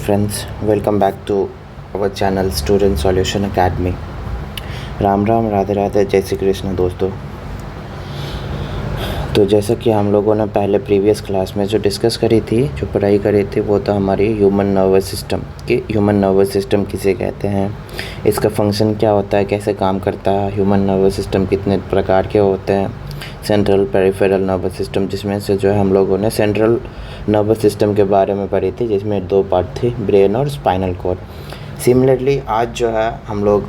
friends, welcome back to our channel Student Solution Academy। Ram Ram, Radhe Radhe, जय श्री कृष्ण दोस्तों। तो जैसा कि हम लोगों ने पहले प्रीवियस क्लास में जो डिस्कस करी थी, जो पढ़ाई करी थी, वो था हमारी ह्यूमन नर्वस सिस्टम कि ह्यूमन नर्वस सिस्टम किसे कहते हैं, इसका फंक्शन क्या होता है, कैसे काम करता है, ह्यूमन नर्वस सिस्टम कितने प्रकार के होते हैं, सेंट्रल पेरिफेरल नर्वस सिस्टम, जिसमें से जो है हम लोगों ने सेंट्रल नर्वस सिस्टम के बारे में पढ़ी थी, जिसमें दो पार्ट थे, ब्रेन और स्पाइनल कॉर्ड। सिमिलरली आज जो है हम लोग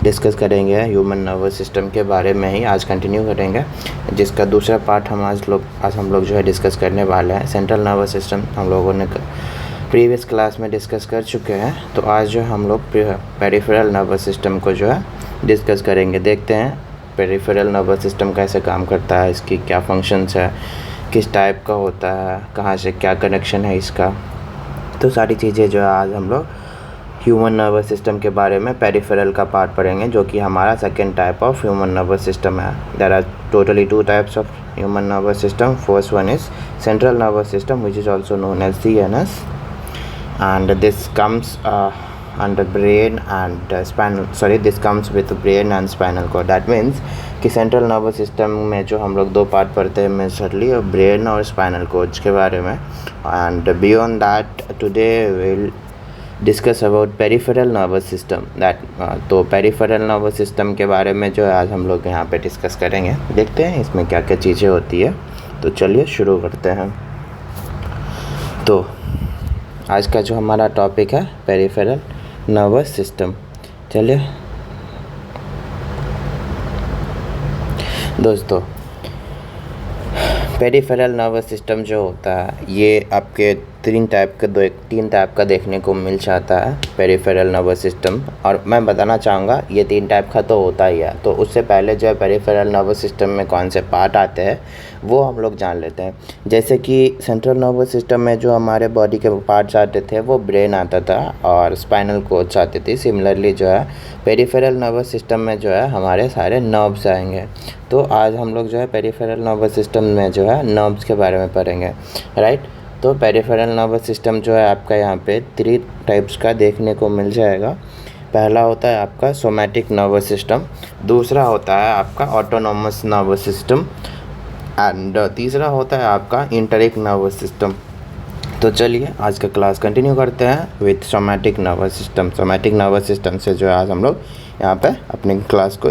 डिस्कस करेंगे ह्यूमन नर्वस सिस्टम के बारे में ही आज कंटिन्यू करेंगे, जिसका दूसरा पार्ट आज हम लोग जो है डिस्कस करने वाले हैं। सेंट्रल नर्वस सिस्टम हम लोगों ने प्रीवियस क्लास में डिस्कस कर चुके हैं, तो आज जो हम लोग पेरिफेरल नर्वस सिस्टम को जो है डिस्कस करेंगे। देखते हैं पेरिफेरल नर्वस सिस्टम कैसे काम करता है, इसकी क्या फंक्शंस है, किस टाइप का होता है, कहाँ से क्या कनेक्शन है इसका। तो सारी चीज़ें जो है आज हम लोग ह्यूमन नर्वस सिस्टम के बारे में पेरिफेरल का पार्ट पढ़ेंगे, जो कि हमारा second type of human nervous system है। There are totally two types of human nervous system. First one is central nervous system, which is also known as CNS, and this comes under brain and this comes with brain and spinal cord. That means कि central nervous system में जो हम लोग दो part पढ़ते हैं majorly, brain और spinal cord के बारे में। And beyond that today will discuss about peripheral nervous system that. तो पेरिफेरल नर्वस सिस्टम के बारे में जो है आज हम लोग यहाँ पे डिस्कस करेंगे। देखते हैं इसमें क्या क्या चीज़ें होती है। तो चलिए शुरू करते हैं। तो आज का जो हमारा टॉपिक है पेरिफेरल नर्वस सिस्टम। चलिए दोस्तों, पेरिफेरल नर्वस सिस्टम जो होता है ये आपके तीन टाइप का देखने को मिल जाता है पेरिफेरल नर्वस सिस्टम। और मैं बताना चाहूँगा ये तीन टाइप का तो होता ही है। तो उससे पहले जो है पेरिफेरल नर्वस सिस्टम में कौन से पार्ट आते हैं वो हम लोग जान लेते हैं। जैसे कि सेंट्रल नर्वस सिस्टम में जो हमारे बॉडी के पार्ट्स आते थे वो ब्रेन आता था और स्पाइनल कॉर्ड्स आती थी। सिमिलरली जो है पेरिफेरल नर्वस सिस्टम में जो है हमारे सारे नर्व्स आएंगे। तो आज हम लोग जो है पेरिफेरल नर्वस सिस्टम में जो है नर्व्स के बारे में पढ़ेंगे, राइट। तो पेरिफेरल नर्वस सिस्टम जो है आपका यहाँ पे थ्री टाइप्स का देखने को मिल जाएगा। पहला होता है आपका सोमैटिक नर्वस सिस्टम, दूसरा होता है आपका ऑटोनोमस नर्वस सिस्टम, एंड तीसरा होता है आपका इंटरिक नर्वस सिस्टम। तो चलिए आज का क्लास कंटिन्यू करते हैं with somatic nervous system. Somatic nervous system से जो है आज हम लोग यहाँ पे अपनी क्लास को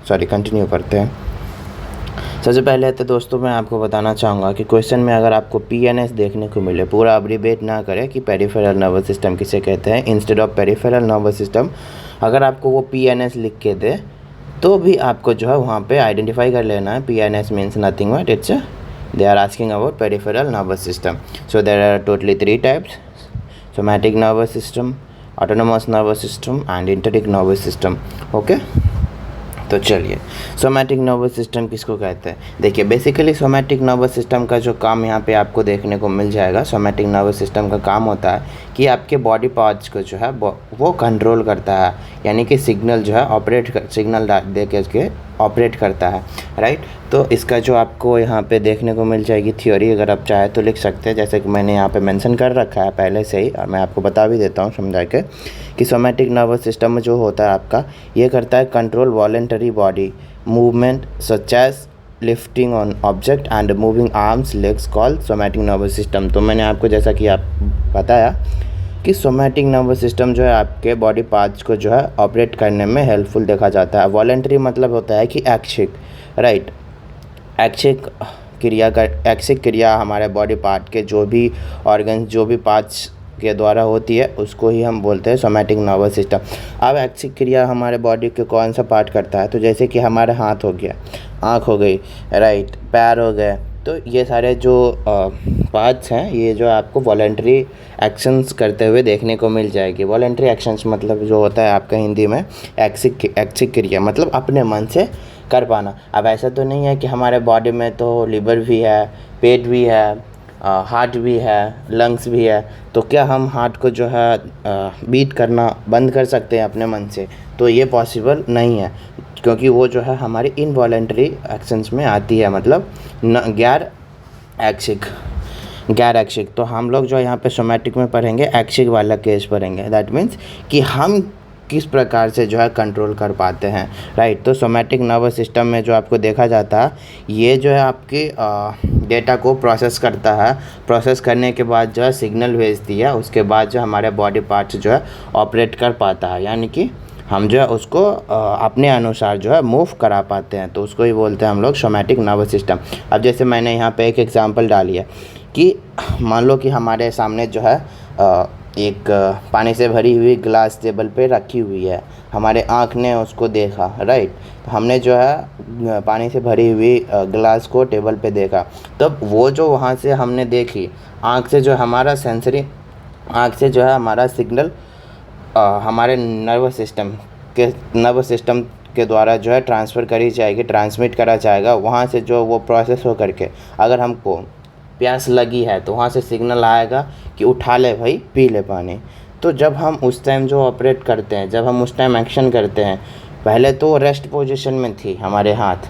कंटिन्यू करते हैं। सबसे पहले तो दोस्तों मैं आपको बताना चाहूँगा कि क्वेश्चन में अगर आपको PNS देखने को मिले, पूरा अब्रीविएट ना करें कि पेरिफेरल नर्वस सिस्टम किसे कहते हैं, instead of peripheral nervous system अगर आपको वो PNS लिख के दे तो भी आपको जो है वहाँ पे आइडेंटिफाई कर लेना है। PNS means nothing but it's they are asking about peripheral nervous system. So there are totally three types: somatic nervous system, autonomous nervous system and enteric nervous system. Okay, तो चलिए सोमैटिक नर्वस सिस्टम किसको कहते हैं। देखिए basically somatic nervous system का जो काम यहाँ पे आपको देखने को मिल जाएगा, सोमैटिक नर्वस सिस्टम का काम होता है कि आपके बॉडी पार्ट्स को जो है वो कंट्रोल करता है, यानी कि सिग्नल जो है सिग्नल दे के ऑपरेट करता है, राइट। तो इसका जो आपको यहाँ पे देखने को मिल जाएगी थ्योरी, अगर आप चाहे तो लिख सकते हैं, जैसे कि मैंने यहाँ पे मेंशन कर रखा है पहले से ही, और मैं आपको बता भी देता हूँ समझा के कि सोमैटिक नर्वस सिस्टम जो होता है आपका ये करता है control voluntary body movement such as lifting on object and moving arms legs called somatic nervous system. तो मैंने आपको जैसा कि आप बताया कि सोमैटिक नर्वस सिस्टम जो है आपके बॉडी पार्ट्स को जो है ऑपरेट करने में हेल्पफुल देखा जाता है। वॉलेंटरी मतलब होता है कि ऐच्छिक, राइट। ऐच्छिक क्रिया हमारे बॉडी पार्ट के जो भी ऑर्गन्स, जो भी पार्ट्स के द्वारा होती है उसको ही हम बोलते हैं सोमैटिक नर्वस सिस्टम। अब ऐच्छिक क्रिया हमारे बॉडी के कौन सा पार्ट करता है, तो जैसे कि हमारे हाथ हो गया, आँख हो गई, राइट, पैर हो गए, तो ये सारे जो पार्ट्स हैं ये जो आपको वॉलेंटरी एक्शंस करते हुए देखने को मिल जाएगी। वॉलेंटरी एक्शंस मतलब जो होता है आपका हिंदी में ऐच्छिक क्रिया, मतलब अपने मन से कर पाना। अब ऐसा तो नहीं है कि हमारे बॉडी में तो लिवर भी है, पेट भी है, हार्ट भी है, लंग्स भी है, तो क्या हम हार्ट को जो है बीट करना बंद कर सकते हैं अपने मन से? तो ये पॉसिबल नहीं है, क्योंकि वो जो है हमारी इनवॉलेंटरी एक्शंस में आती है, मतलब गैर ऐच्छिक गैर ऐच्छिक। तो हम लोग जो यहाँ पे सोमैटिक में पढ़ेंगे ऐच्छिक वाला केस पढ़ेंगे। दैट मीन्स कि हम किस प्रकार से जो है कंट्रोल कर पाते हैं, राइट। तो सोमैटिक नर्वस सिस्टम में जो आपको देखा जाता है, ये जो है आपकी डेटा को प्रोसेस करता है। प्रोसेस करने के बाद जो है सिग्नल भेजती है, उसके बाद जो हमारे बॉडी पार्ट्स जो है ऑपरेट कर पाता है, यानी कि हम जो है उसको अपने अनुसार जो है मूव करा पाते हैं। तो उसको ही बोलते हैं हम लोग सोमैटिक नर्वस सिस्टम। अब जैसे मैंने यहाँ पे एक एग्जांपल डाली है कि मान लो कि हमारे सामने जो है एक पानी से भरी हुई ग्लास टेबल पे रखी हुई है, हमारे आँख ने उसको देखा, राइट। तो हमने जो है पानी से भरी हुई ग्लास को टेबल पे देखा, तब वो जो वहाँ से हमने देखी, आँख से जो हमारा सेंसरी, आँख से जो है हमारा सिग्नल हमारे नर्वस सिस्टम के द्वारा जो है ट्रांसफ़र करी जाएगी, ट्रांसमिट करा जाएगा। वहाँ से जो वो प्रोसेस हो करके अगर हमको प्यास लगी है तो वहाँ से सिग्नल आएगा कि उठा ले भाई, पी ले पानी। तो जब हम उस टाइम जो ऑपरेट करते हैं, जब हम उस टाइम एक्शन करते हैं, पहले तो रेस्ट पोजीशन में थी हमारे हाथ,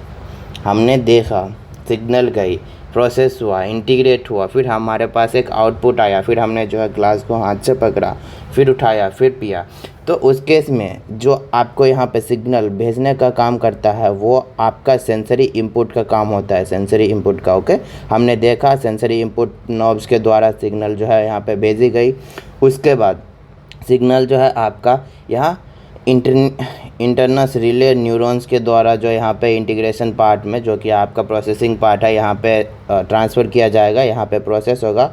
हमने देखा, सिग्नल गई, प्रोसेस हुआ, इंटीग्रेट हुआ, फिर हमारे पास एक आउटपुट आया, फिर हमने जो है ग्लास को हाथ से पकड़ा, फिर उठाया, फिर पिया। तो उस केस में जो आपको यहाँ पे सिग्नल भेजने का काम करता है वो आपका सेंसरी इनपुट का काम होता है, सेंसरी इनपुट का। ओके, हमने देखा, सेंसरी इनपुट नॉब्स के द्वारा सिग्नल जो है यहाँ पे भेजी गई। उसके बाद सिग्नल जो है आपका यहाँ इंटरनस रिले न्यूरॉन्स के द्वारा जो यहाँ पे इंटीग्रेशन पार्ट में, जो कि आपका प्रोसेसिंग पार्ट है, यहाँ पे ट्रांसफ़र किया जाएगा, यहाँ पे प्रोसेस होगा।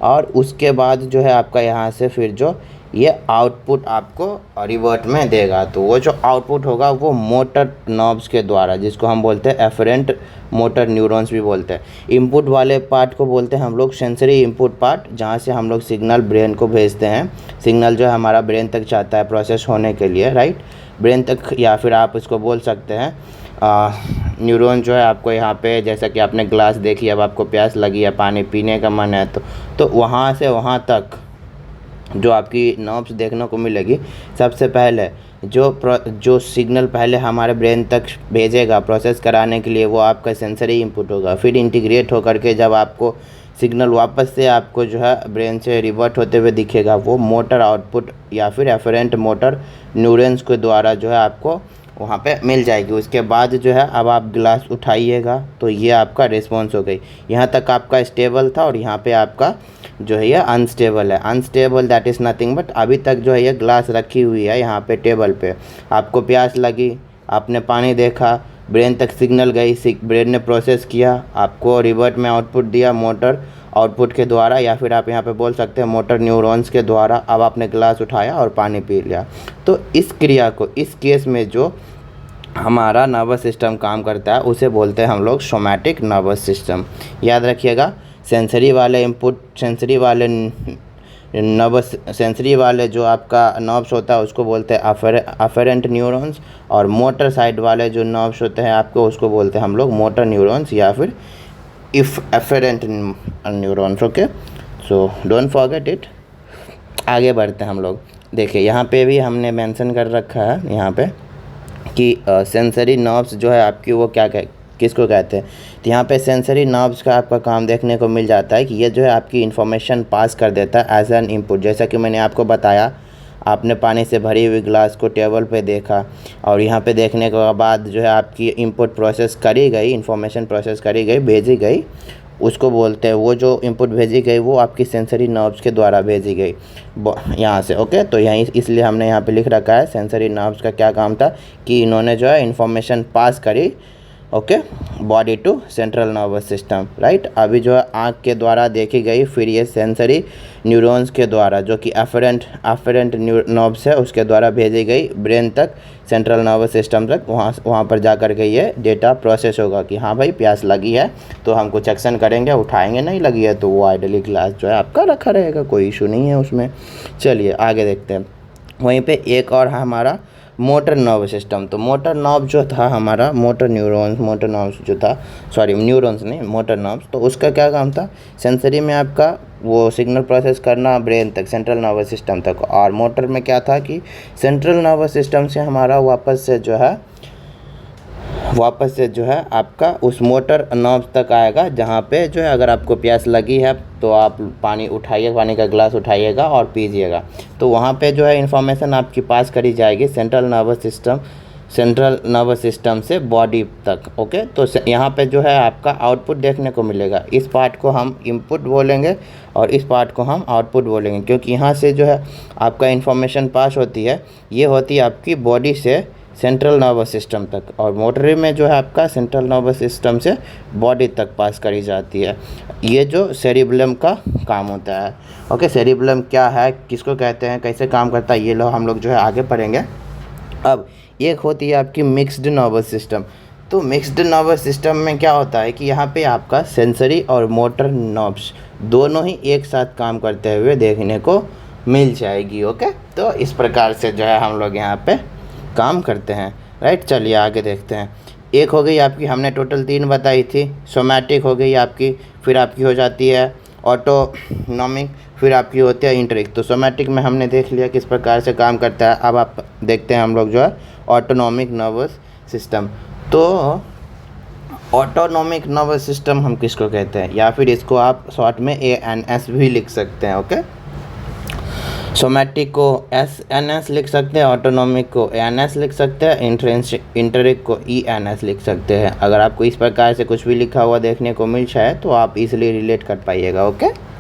और उसके बाद जो है आपका यहाँ से फिर जो ये आउटपुट आपको रिवर्ट में देगा। तो वो जो आउटपुट होगा वो मोटर नॉब्स के द्वारा, जिसको हम बोलते हैं एफरेंट मोटर न्यूरॉन्स भी बोलते हैं। इनपुट वाले पार्ट को बोलते हैं हम लोग सेंसरी इनपुट पार्ट, जहाँ से हम लोग सिग्नल ब्रेन को भेजते हैं। सिग्नल जो है हमारा ब्रेन तक जाता है प्रोसेस होने के लिए, राइट, ब्रेन तक। या फिर आप इसको बोल सकते हैं न्यूरॉन जो है आपको यहाँ पे, जैसा कि आपने ग्लास देखी, अब आपको प्यास लगी है, पानी पीने का मन है, तो वहाँ से वहाँ तक जो आपकी नर्व्स देखने को मिलेगी। सबसे पहले जो सिग्नल पहले हमारे ब्रेन तक भेजेगा प्रोसेस कराने के लिए, वो आपका सेंसरी इनपुट होगा। फिर इंटीग्रेट होकर के जब आपको सिग्नल वापस से आपको जो है ब्रेन से रिवर्ट होते हुए दिखेगा, वो मोटर आउटपुट या फिर एफरेंट मोटर न्यूरॉन्स के द्वारा जो है आपको वहाँ पे मिल जाएगी। उसके बाद जो है अब आप गिलास उठाइएगा तो ये आपका रिस्पॉन्स हो गई। यहाँ तक आपका स्टेबल था और यहाँ पे आपका जो है ये अनस्टेबल है। Unstable that is nothing but अभी तक जो है ये ग्लास रखी हुई है यहाँ पे टेबल पे, आपको प्यास लगी, आपने पानी देखा, ब्रेन तक सिग्नल गई, ब्रेन ने प्रोसेस किया, आपको रिवर्ट में आउटपुट दिया मोटर आउटपुट के द्वारा, या फिर आप यहाँ पे बोल सकते हैं मोटर न्यूरॉन्स के द्वारा। अब आपने ग्लास उठाया और पानी पी लिया। तो इस क्रिया को, इस केस में जो हमारा नर्वस सिस्टम काम करता है उसे बोलते हैं हम लोग सोमैटिक नर्वस सिस्टम। याद रखिएगा, सेंसरी वाले इनपुट, सेंसरी वाले जो आपका नर्व्स होता है उसको बोलते हैं अफेरेंट न्यूरॉन्स, और मोटर साइड वाले जो नर्व्स होते हैं आपको, उसको बोलते हैं हम लोग मोटर न्यूरॉन्स या फिर efferent neurons. Okay, so don't forget it. आगे बढ़ते हैं हम लोग। देखिए यहाँ पे भी हमने मेंशन कर रखा है यहाँ पे कि सेंसरी नर्व्स जो है आपकी वो किसको कहते हैं। तो यहाँ पे सेंसरी नर्व्स का आपका काम देखने को मिल जाता है कि ये जो है आपकी इन्फॉर्मेशन पास कर देता है एज एन इनपुट। जैसा कि मैंने आपको बताया, आपने पानी से भरी हुई ग्लास को टेबल पे देखा और यहाँ पे देखने के बाद जो है आपकी इनपुट प्रोसेस करी गई, इन्फॉर्मेशन प्रोसेस करी गई, भेजी गई, उसको बोलते हैं, वो जो इनपुट भेजी गई वो आपकी सेंसरी नर्व्स के द्वारा भेजी गई यहाँ से। ओके, तो यहीं इसलिए हमने यहाँ पे लिख रखा है सेंसरी नर्व्स का क्या काम था कि इन्होंने जो है इन्फॉर्मेशन पास करी, okay, body to central nervous system, right. अभी जो है आँख के द्वारा देखी गई, फिर ये सेंसरी न्यूरॉन्स के द्वारा जो कि एफरेंट नर्व्स है उसके द्वारा भेजी गई ब्रेन तक, सेंट्रल नर्वस सिस्टम तक। वहाँ पर जा कर के ये डेटा प्रोसेस होगा कि हाँ भाई प्यास लगी है तो हम कुछ एक्शन करेंगे, उठाएंगे, नहीं लगी है तो वो आइडली ग्लास जो है आपका रखा रहेगा, कोई इशू नहीं है उसमें। चलिए आगे देखते हैं। वहीं पे एक और है हमारा मोटर नर्व सिस्टम। तो मोटर नर्व जो था हमारा, मोटर नर्व्स जो था, सॉरी न्यूरॉन्स नहीं, मोटर नर्व्स, तो उसका क्या काम था, सेंसरी में आपका वो सिग्नल प्रोसेस करना ब्रेन तक, सेंट्रल नर्वस सिस्टम तक। और मोटर में क्या था कि सेंट्रल नर्वस सिस्टम से हमारा वापस से जो है वापस से जो है आपका उस मोटर नॉब तक आएगा, जहाँ पे जो है अगर आपको प्यास लगी है तो आप पानी उठाइए, पानी का गिलास उठाइएगा और पीजिएगा। तो वहाँ पे जो है इन्फॉर्मेशन आपकी पास करी जाएगी सेंट्रल नर्वस सिस्टम से बॉडी तक। ओके, तो यहाँ पे जो है आपका आउटपुट देखने को मिलेगा। इस पार्ट को हम इनपुट बोलेंगे और इस पार्ट को हम आउटपुट बोलेंगे, क्योंकि यहाँ से जो है आपका इन्फॉर्मेशन पास होती है, ये होती है आपकी बॉडी से सेंट्रल नर्वस सिस्टम तक, और मोटर में जो है आपका सेंट्रल नर्वस सिस्टम से बॉडी तक पास करी जाती है। ये जो सेरिबेलम का काम होता है। ओके, सेरिबेलम क्या है, किसको कहते हैं, कैसे काम करता है, ये लोग हम लोग जो है आगे पढ़ेंगे। अब एक होती है आपकी मिक्स्ड नर्वस सिस्टम। तो मिक्स्ड नर्वस सिस्टम में क्या होता है कि यहाँ पे आपका सेंसरी और मोटर नर्व्स दोनों ही एक साथ काम करते हुए देखने को मिल जाएगी। ओके, तो इस प्रकार से जो है हम लोग यहाँ पे काम करते हैं। राइट, चलिए आगे देखते हैं। एक हो गई आपकी, हमने टोटल 3 बताई थी। सोमैटिक हो गई आपकी, फिर आपकी हो जाती है ऑटोनॉमिक, फिर आपकी होती है इंटरिक। तो सोमैटिक में हमने देख लिया किस प्रकार से काम करता है। अब आप देखते हैं हम लोग जो है ऑटोनॉमिक नर्वस सिस्टम। तो ऑटोनॉमिक नर्वस सिस्टम हम किसको कहते हैं, या फिर इसको आप शॉर्ट में ANS भी लिख सकते हैं। ओके, सोमैटिक को SNS लिख सकते हैं, ऑटोनॉमिक को ANS लिख सकते हैं, इंटरिक को ENS लिख सकते हैं। अगर आपको इस प्रकार से कुछ भी लिखा हुआ देखने को मिल जाए तो आप इजीली रिलेट कर पाइएगा। ओके,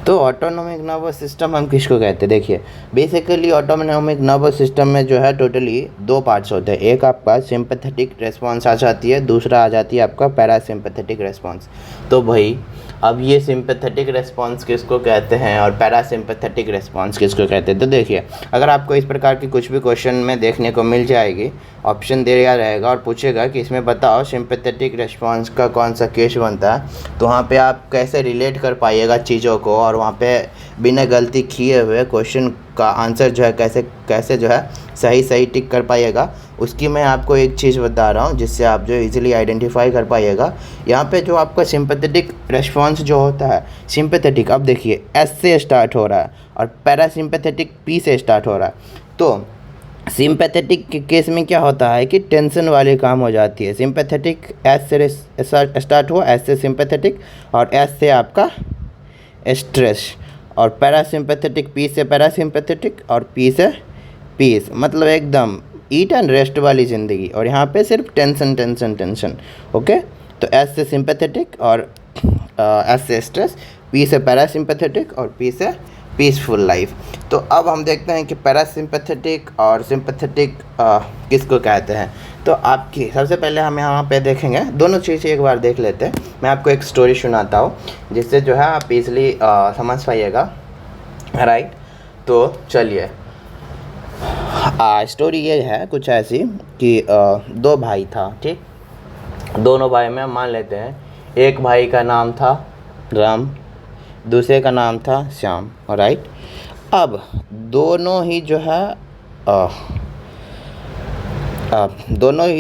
तो ऑटोनॉमिक नर्वस सिस्टम हम किसको कहते हैं, देखिए बेसिकली ऑटोनॉमिक नर्वस सिस्टम में जो है टोटली 2 पार्ट्स होते हैं। एक आपका सिंपैथेटिक रिस्पॉन्स आ जाती है, दूसरा आ जाती है आपका पैरासिम्पैथेटिक रिस्पॉन्स। तो भाई अब ये सिंपैथेटिक रिस्पॉन्स किसको कहते हैं और पैरासिम्पैथेटिक रिस्पॉन्स किसको कहते हैं, तो देखिए अगर आपको इस प्रकार की कुछ भी क्वेश्चन में देखने को मिल जाएगी, ऑप्शन दे दिया रहेगा और पूछेगा कि इसमें बताओ सिंपैथेटिक रिस्पॉन्स का कौन सा केस बनता है, तो वहाँ पे आप कैसे रिलेट कर पाइएगा चीज़ों को, और वहाँ पे बिना गलती किए हुए क्वेश्चन का आंसर जो है कैसे जो है सही टिक कर पाइएगा, उसकी मैं आपको एक चीज़ बता रहा हूँ जिससे आप जो इजीली आइडेंटिफाई कर पाइएगा। यहाँ पे जो आपका सिंपैथेटिक रिस्पॉन्स जो होता है, सिंपैथेटिक अब देखिए S से स्टार्ट हो रहा है और पैरासिम्पैथेटिक P से स्टार्ट हो रहा है। तो सिंपैथेटिक के केस में क्या होता है कि टेंशन वाली काम हो जाती है। सिंपैथेटिक S से स्टार्ट हुआ, S से सिंपैथेटिक और S से आपका स्ट्रेस, और पैरासिम्पैथेटिक P से पैरासिम्पैथेटिक और P से पीस, मतलब एकदम ईट एंड रेस्ट वाली ज़िंदगी, और यहाँ पे सिर्फ टेंशन। ओके, तो S से सिंपैथेटिक और S से स्ट्रेस, P से पैरासिम्पैथेटिक और P से पीसफुल लाइफ। तो अब हम देखते हैं कि पैरासिम्पैथेटिक और सिंपैथेटिक किसको कहते हैं। तो आपकी सबसे पहले हम यहाँ पे देखेंगे, दोनों चीज़ें एक बार देख लेते हैं। मैं आपको एक स्टोरी सुनाता हूँ जिससे जो है आप इजली समझ पाइएगा। राइट, तो चलिए स्टोरी ये है कुछ ऐसी कि 2 भाई था। ठीक, दोनों भाई में मान लेते हैं एक भाई का नाम था राम, दूसरे का नाम था श्याम। राइट, अब दोनों ही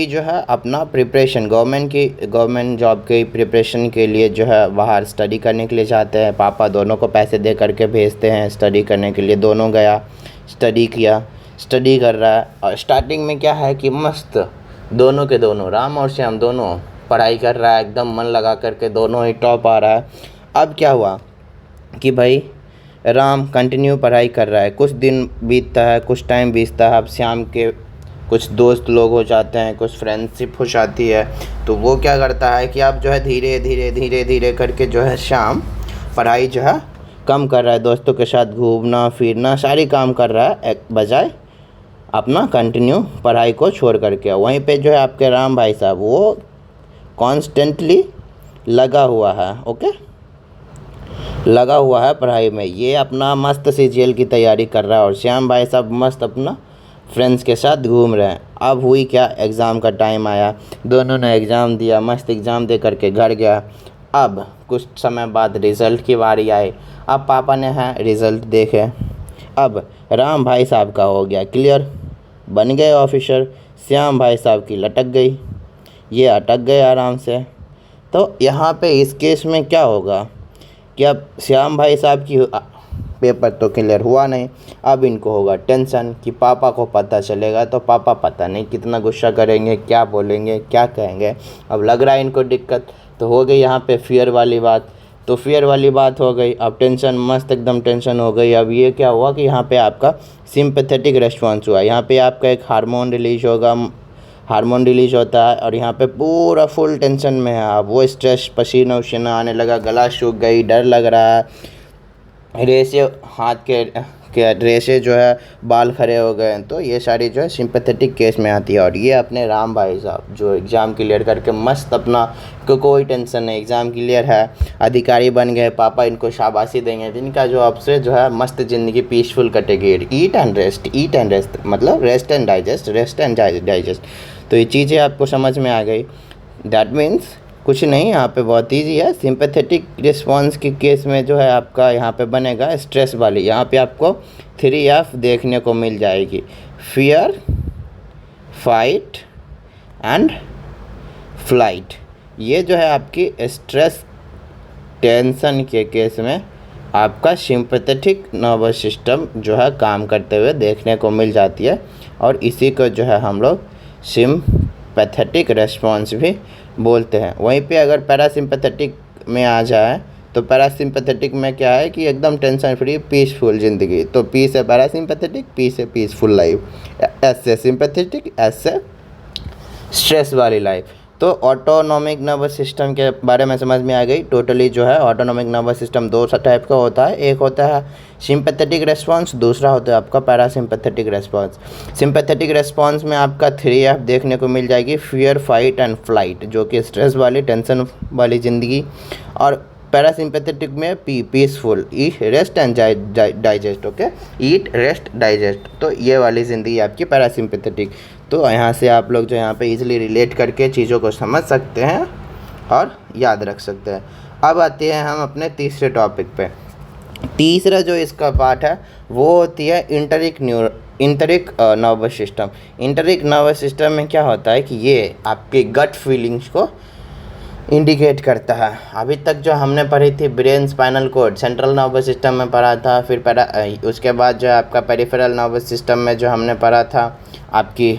जो है अपना प्रिपरेशन गवर्नमेंट जॉब की प्रिपरेशन के लिए जो है बाहर स्टडी करने के लिए जाते हैं। पापा दोनों को पैसे दे करके भेजते हैं स्टडी करने के लिए। दोनों गया, स्टडी कर रहा है, और स्टार्टिंग में क्या है कि मस्त दोनों के दोनों राम और श्याम दोनों पढ़ाई कर रहा है, एकदम मन लगा करके दोनों ही टॉप आ रहा है। अब क्या हुआ कि भाई राम कंटिन्यू पढ़ाई कर रहा है, कुछ दिन बीतता है, कुछ टाइम बीतता है। अब श्याम के कुछ दोस्त लोग हो जाते हैं, कुछ फ्रेंडशिप हो जाती है, तो वो क्या करता है कि अब जो है धीरे धीरे करके जो है श्याम पढ़ाई जो है कम कर रहा है, दोस्तों के साथ घूमना फिरना सारी काम कर रहा है, एक बजाय अपना कंटिन्यू पढ़ाई को छोड़ करके। वहीं पे जो है आपके राम भाई साहब वो कॉन्स्टेंटली लगा हुआ है। ओके, लगा हुआ है पढ़ाई में, ये अपना मस्त CGL की तैयारी कर रहा है, और श्याम भाई साहब मस्त अपना फ्रेंड्स के साथ घूम रहे हैं। अब हुई क्या, एग्ज़ाम का टाइम आया, दोनों ने एग्ज़ाम दिया, मस्त एग्ज़ाम दे करके घर गया। अब कुछ समय बाद रिज़ल्ट की बारी आई। अब पापा ने रिज़ल्ट देखे, अब राम भाई साहब का हो गया क्लियर, बन गए ऑफिसर। श्याम भाई साहब की लटक गई, ये अटक गए आराम से। तो यहाँ पे इस केस में क्या होगा कि अब श्याम भाई साहब की पेपर तो क्लियर हुआ नहीं, अब इनको होगा टेंशन कि पापा को पता चलेगा तो पापा पता नहीं कितना गुस्सा करेंगे, क्या बोलेंगे, क्या कहेंगे। अब लग रहा है इनको दिक्कत, तो हो गई यहाँ पे फियर वाली बात। तो फियर वाली बात हो गई, अब टेंशन, मस्त एकदम टेंशन हो गई। अब ये क्या हुआ कि यहाँ पे आपका सिंपैथेटिक रेस्पॉन्स हुआ, यहाँ पे आपका एक हार्मोन रिलीज होगा, हार्मोन रिलीज होता है और यहाँ पे पूरा फुल टेंशन में है आप। वो स्ट्रेस, पसीना उसीना आने लगा, गला सूख गई, डर लग रहा है, रेशे हाथ के रेशे जो है बाल खड़े हो गए। तो ये सारी जो है सिंपैथेटिक केस में आती है। और ये अपने राम भाई साहब जो एग्ज़ाम क्लियर करके मस्त अपना कोई टेंशन नहीं, एग्ज़ाम क्लियर है, अधिकारी बन गए, पापा इनको शाबाशी देंगे, जिनका जो अब से जो है मस्त ज़िंदगी पीसफुल कटेगी। ईट एंड रेस्ट, मतलब रेस्ट एंड डाइजेस्ट। तो ये चीज़ें आपको समझ में आ गई। दैट मीन्स कुछ नहीं, यहाँ पे बहुत ईजी है। सिंपैथेटिक रिस्पॉन्स के केस में जो है आपका यहाँ पे बनेगा स्ट्रेस वाली, यहाँ पे आपको 3F देखने को मिल जाएगी, फियर, फाइट एंड फ्लाइट। ये जो है आपकी स्ट्रेस टेंशन के केस में आपका सिंपैथेटिक नर्वस सिस्टम जो है काम करते हुए देखने को मिल जाती है। और इसी को जो है हम लोग सिंपैथेटिक रेस्पॉन्स भी बोलते हैं। वहीं पे अगर पैरासिम्पैथेटिक में आ जाए तो पैरासिम्पैथेटिक में क्या है कि एकदम टेंशन फ्री पीसफुल ज़िंदगी। तो पी से पैरासिम्पैथेटिक, पी से पीसफुल लाइफ, एस से सिंपैथेटिक, एस से स्ट्रेस वाली लाइफ। तो ऑटोनॉमिक नर्वस सिस्टम के बारे में समझ में आ गई। टोटली जो है ऑटोनॉमिक नर्वस सिस्टम दो टाइप का होता है, एक होता है सिंपैथेटिक रेस्पॉन्स, दूसरा होता है आपका पैरासिम्पैथेटिक रेस्पॉन्स। सिंपैथेटिक रेस्पॉन्स में आपका 3F देखने को मिल जाएगी, फियर, फाइट एंड फ्लाइट, जो कि स्ट्रेस वाली, टेंशन वाली ज़िंदगी। और पैरासिम्पैथेटिक में peaceful, eat, rest and digest. Okay, eat, rest, digest. तो ये वाली ज़िंदगी आपकी पैरासिम्पैथेटिक। तो यहाँ से आप लोग जो यहाँ पे इजीली रिलेट करके चीज़ों को समझ सकते हैं और याद रख सकते हैं। अब आते हैं हम अपने तीसरे टॉपिक पे। तीसरा जो इसका पार्ट है वो होती है इंटरिक नर्वस सिस्टम। इंटरिक नर्वस सिस्टम में क्या होता है कि ये आपके गट फीलिंग्स को इंडिकेट करता है। अभी तक जो हमने पढ़ी थी brain, spinal cord, central nervous system में पढ़ा था, फिर उसके बाद जो है आपका पेरिफेरल नर्वस सिस्टम में जो हमने पढ़ा था आपकी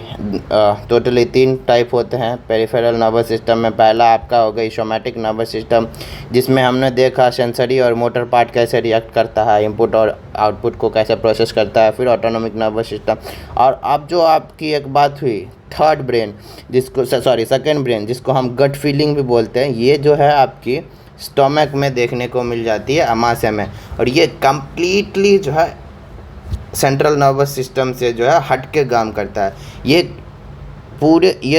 टोटली 3 टाइप होते हैं पेरिफेरल नर्वस सिस्टम में। पहला आपका हो गई सोमैटिक नर्वस सिस्टम, जिसमें हमने देखा सेंसरी और मोटर पार्ट कैसे रिएक्ट करता है, इनपुट और आउटपुट को कैसे प्रोसेस करता है। फिर ऑटोनॉमिक नर्वस सिस्टम। और अब जो आपकी एक बात हुई थर्ड ब्रेन, सेकेंड ब्रेन, जिसको हम गट फीलिंग भी बोलते हैं, ये जो है आपकी स्टोमक में देखने को मिल जाती है, अमाशय में। और ये कम्प्लीटली जो है सेंट्रल नर्वस सिस्टम से जो है हट के काम करता है। ये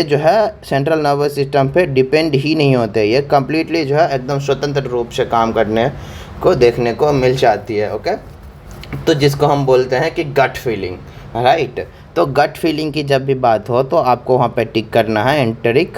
जो है सेंट्रल नर्वस सिस्टम पे डिपेंड ही नहीं होते, ये कम्प्लीटली जो है एकदम स्वतंत्र रूप से काम करने को देखने को मिल जाती है। ओके, तो जिसको हम बोलते हैं कि गट फीलिंग, राइट। तो गट फीलिंग की जब भी बात हो तो आपको वहाँ पे टिक करना है एंटरिक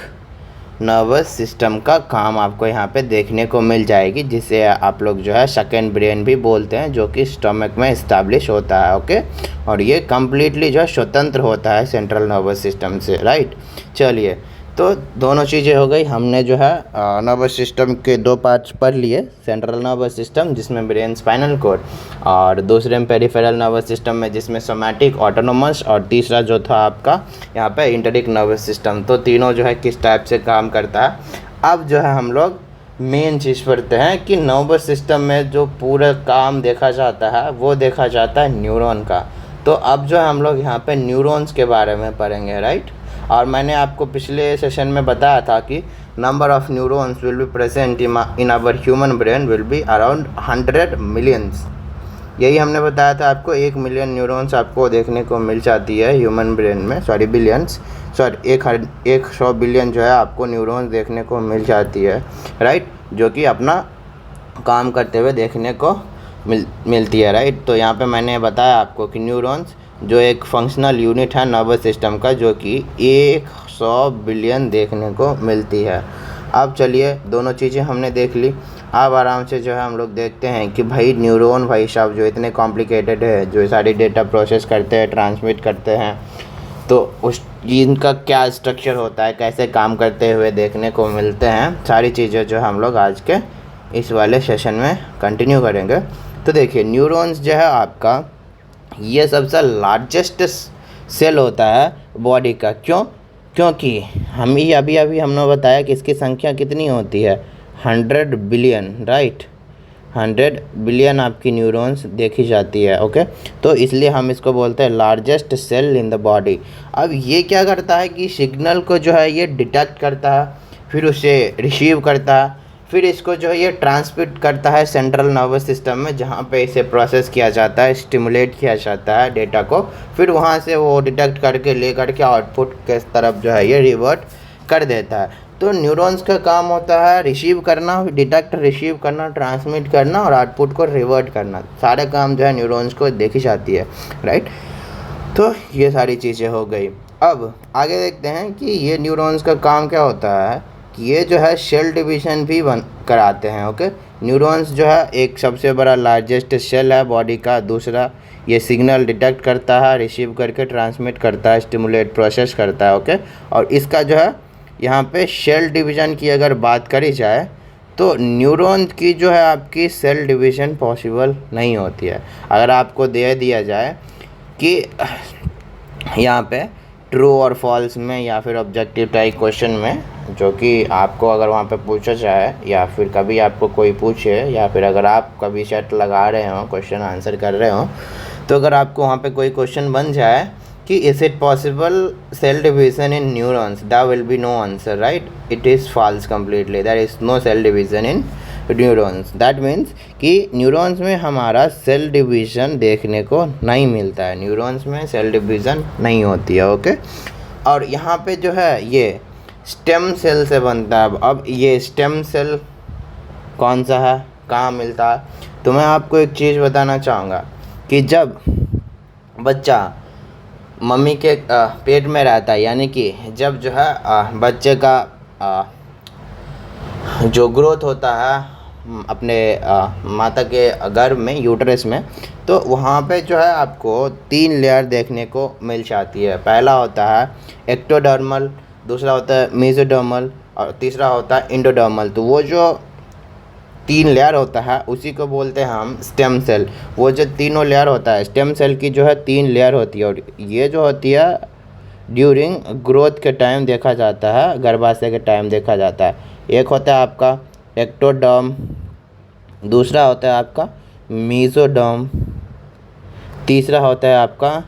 नर्वस सिस्टम का काम आपको यहाँ पे देखने को मिल जाएगी, जिसे आप लोग जो है सेकेंड ब्रेन भी बोलते हैं, जो कि स्टमक में इस्टेब्लिश होता है। ओके, और ये कम्प्लीटली जो है स्वतंत्र होता है सेंट्रल नर्वस सिस्टम से, राइट। चलिए, तो दोनों चीज़ें हो गई। हमने जो है नर्वस सिस्टम के 2 पार्ट्स पढ़ लिए, सेंट्रल नर्वस सिस्टम जिसमें ब्रेन, स्पाइनल कॉर्ड, और दूसरे में पेरिफेरल नर्वस सिस्टम में जिसमें सोमैटिक, ऑटोनोमस, और तीसरा जो था आपका यहाँ पे इंटरिक नर्वस सिस्टम। तो तीनों जो है किस टाइप से काम करता है। अब जो है हम लोग मेन चीज़ पढ़ते हैं कि नर्वस सिस्टम में जो पूरा काम देखा जाता है वो देखा जाता है न्यूरॉन का। तो अब जो है हम लोग यहाँ पे न्यूरॉन्स के बारे में पढ़ेंगे, राइट। और मैंने आपको पिछले सेशन में बताया था कि number of neurons will be present in our human brain will be around 100 millions. यही हमने बताया था आपको, 1 मिलियन न्यूरॉन्स आपको देखने को मिल जाती है ह्यूमन ब्रेन में, बिलियंस, 100 बिलियन जो है आपको न्यूरॉन्स देखने को मिल जाती है, राइट, जो कि अपना काम करते हुए देखने को मिलती है, राइट। तो यहाँ पे मैंने बताया आपको कि न्यूरॉन्स जो एक फंक्शनल यूनिट है नर्वस सिस्टम का, जो कि 100 बिलियन देखने को मिलती है। अब चलिए, दोनों चीज़ें हमने देख ली। अब आराम से जो है हम लोग देखते हैं कि भाई न्यूरॉन भाई साहब जो इतने कॉम्प्लिकेटेड है, जो सारी डेटा प्रोसेस करते हैं, ट्रांसमिट करते हैं, तो उस इनका क्या स्ट्रक्चर होता है, कैसे काम करते हुए देखने को मिलते हैं, सारी चीज़ें जो हम लोग आज के इस वाले सेशन में कंटिन्यू करेंगे। तो देखिए न्यूरॉन्स जो है आपका ये सबसे लार्जेस्ट सेल होता है बॉडी का। क्यों? क्योंकि हम ही अभी हमने बताया कि इसकी संख्या कितनी होती है, 100 बिलियन, राइट। 100 बिलियन आपकी न्यूरॉन्स देखी जाती है, ओके। तो इसलिए हम इसको बोलते हैं largest cell in the body. अब ये क्या करता है कि सिग्नल को जो है ये डिटेक्ट करता है, फिर उसे रिसीव करता है, फिर इसको जो है ये ट्रांसमिट करता है सेंट्रल नर्वस सिस्टम में, जहाँ पे इसे प्रोसेस किया जाता है, स्टिमुलेट किया जाता है डेटा को, फिर वहाँ से वो डिटेक्ट करके ले करके आउटपुट के तरफ जो है ये रिवर्ट कर देता है। तो न्यूरॉन्स का काम होता है रिसीव करना, डिटेक्ट, रिसीव करना, ट्रांसमिट करना और आउटपुट को रिवर्ट करना। सारे काम जो है न्यूरॉन्स को देखी जाती है, राइट। तो ये सारी चीज़ें हो गई। अब आगे देखते हैं कि ये न्यूरॉन्स का काम क्या होता है कि ये जो है सेल डिवीज़न भी कराते हैं, ओके। न्यूरॉन्स जो है एक सबसे बड़ा लार्जेस्ट सेल है बॉडी का। दूसरा, ये सिग्नल डिटेक्ट करता है, रिसीव करके ट्रांसमिट करता है, स्टिमुलेट, प्रोसेस करता है, ओके। और इसका जो है यहाँ पे सेल डिवीज़न की अगर बात करी जाए तो न्यूरॉन की जो है आपकी सेल डिवीज़न पॉसिबल नहीं होती है। अगर आपको दे दिया जाए कि यहाँ पे ट्रू और फॉल्स में या फिर ऑब्जेक्टिव टाइप क्वेश्चन में, जो कि आपको अगर वहाँ पे पूछा जाए या फिर कभी आपको कोई पूछे या फिर अगर आप कभी सेट लगा रहे हो, क्वेश्चन आंसर कर रहे हो, तो अगर आपको वहाँ पे कोई क्वेश्चन बन जाए कि is it possible cell division in neurons, that will be no answer, right. It is false completely, there is no cell division in neurons. That means कि न्यूरॉन्स में हमारा सेल डिवीज़न देखने को नहीं मिलता है, न्यूरॉन्स में सेल डिवीज़न नहीं होती है, ओके। और यहाँ पे जो है ये स्टेम सेल से बनता है। अब ये स्टेम सेल कौन सा है, कहाँ मिलता है? तो मैं आपको एक चीज़ बताना चाहूँगा कि जब बच्चा मम्मी के पेट में रहता है, यानी कि जब जो है बच्चे का जो ग्रोथ होता है अपने माता के गर्भ में, यूट्रस में, तो वहाँ पे जो है आपको 3 लेयर देखने को मिल जाती है। पहला होता है एक्टोडर्मल, दूसरा होता है मेसोडर्मल और तीसरा होता है एंडोडर्मल। तो वो जो 3 लेयर होता है उसी को बोलते हैं हम स्टेम सेल। वो जो तीनों लेयर होता है स्टेम सेल की जो है 3 लेयर होती है, और ये जो होती है ड्यूरिंग ग्रोथ के टाइम देखा जाता है, गर्भाशय के टाइम देखा जाता है। एक होता है आपका एक्टोडर्म, दूसरा होता है आपका मेसोडर्म, तीसरा होता है आपका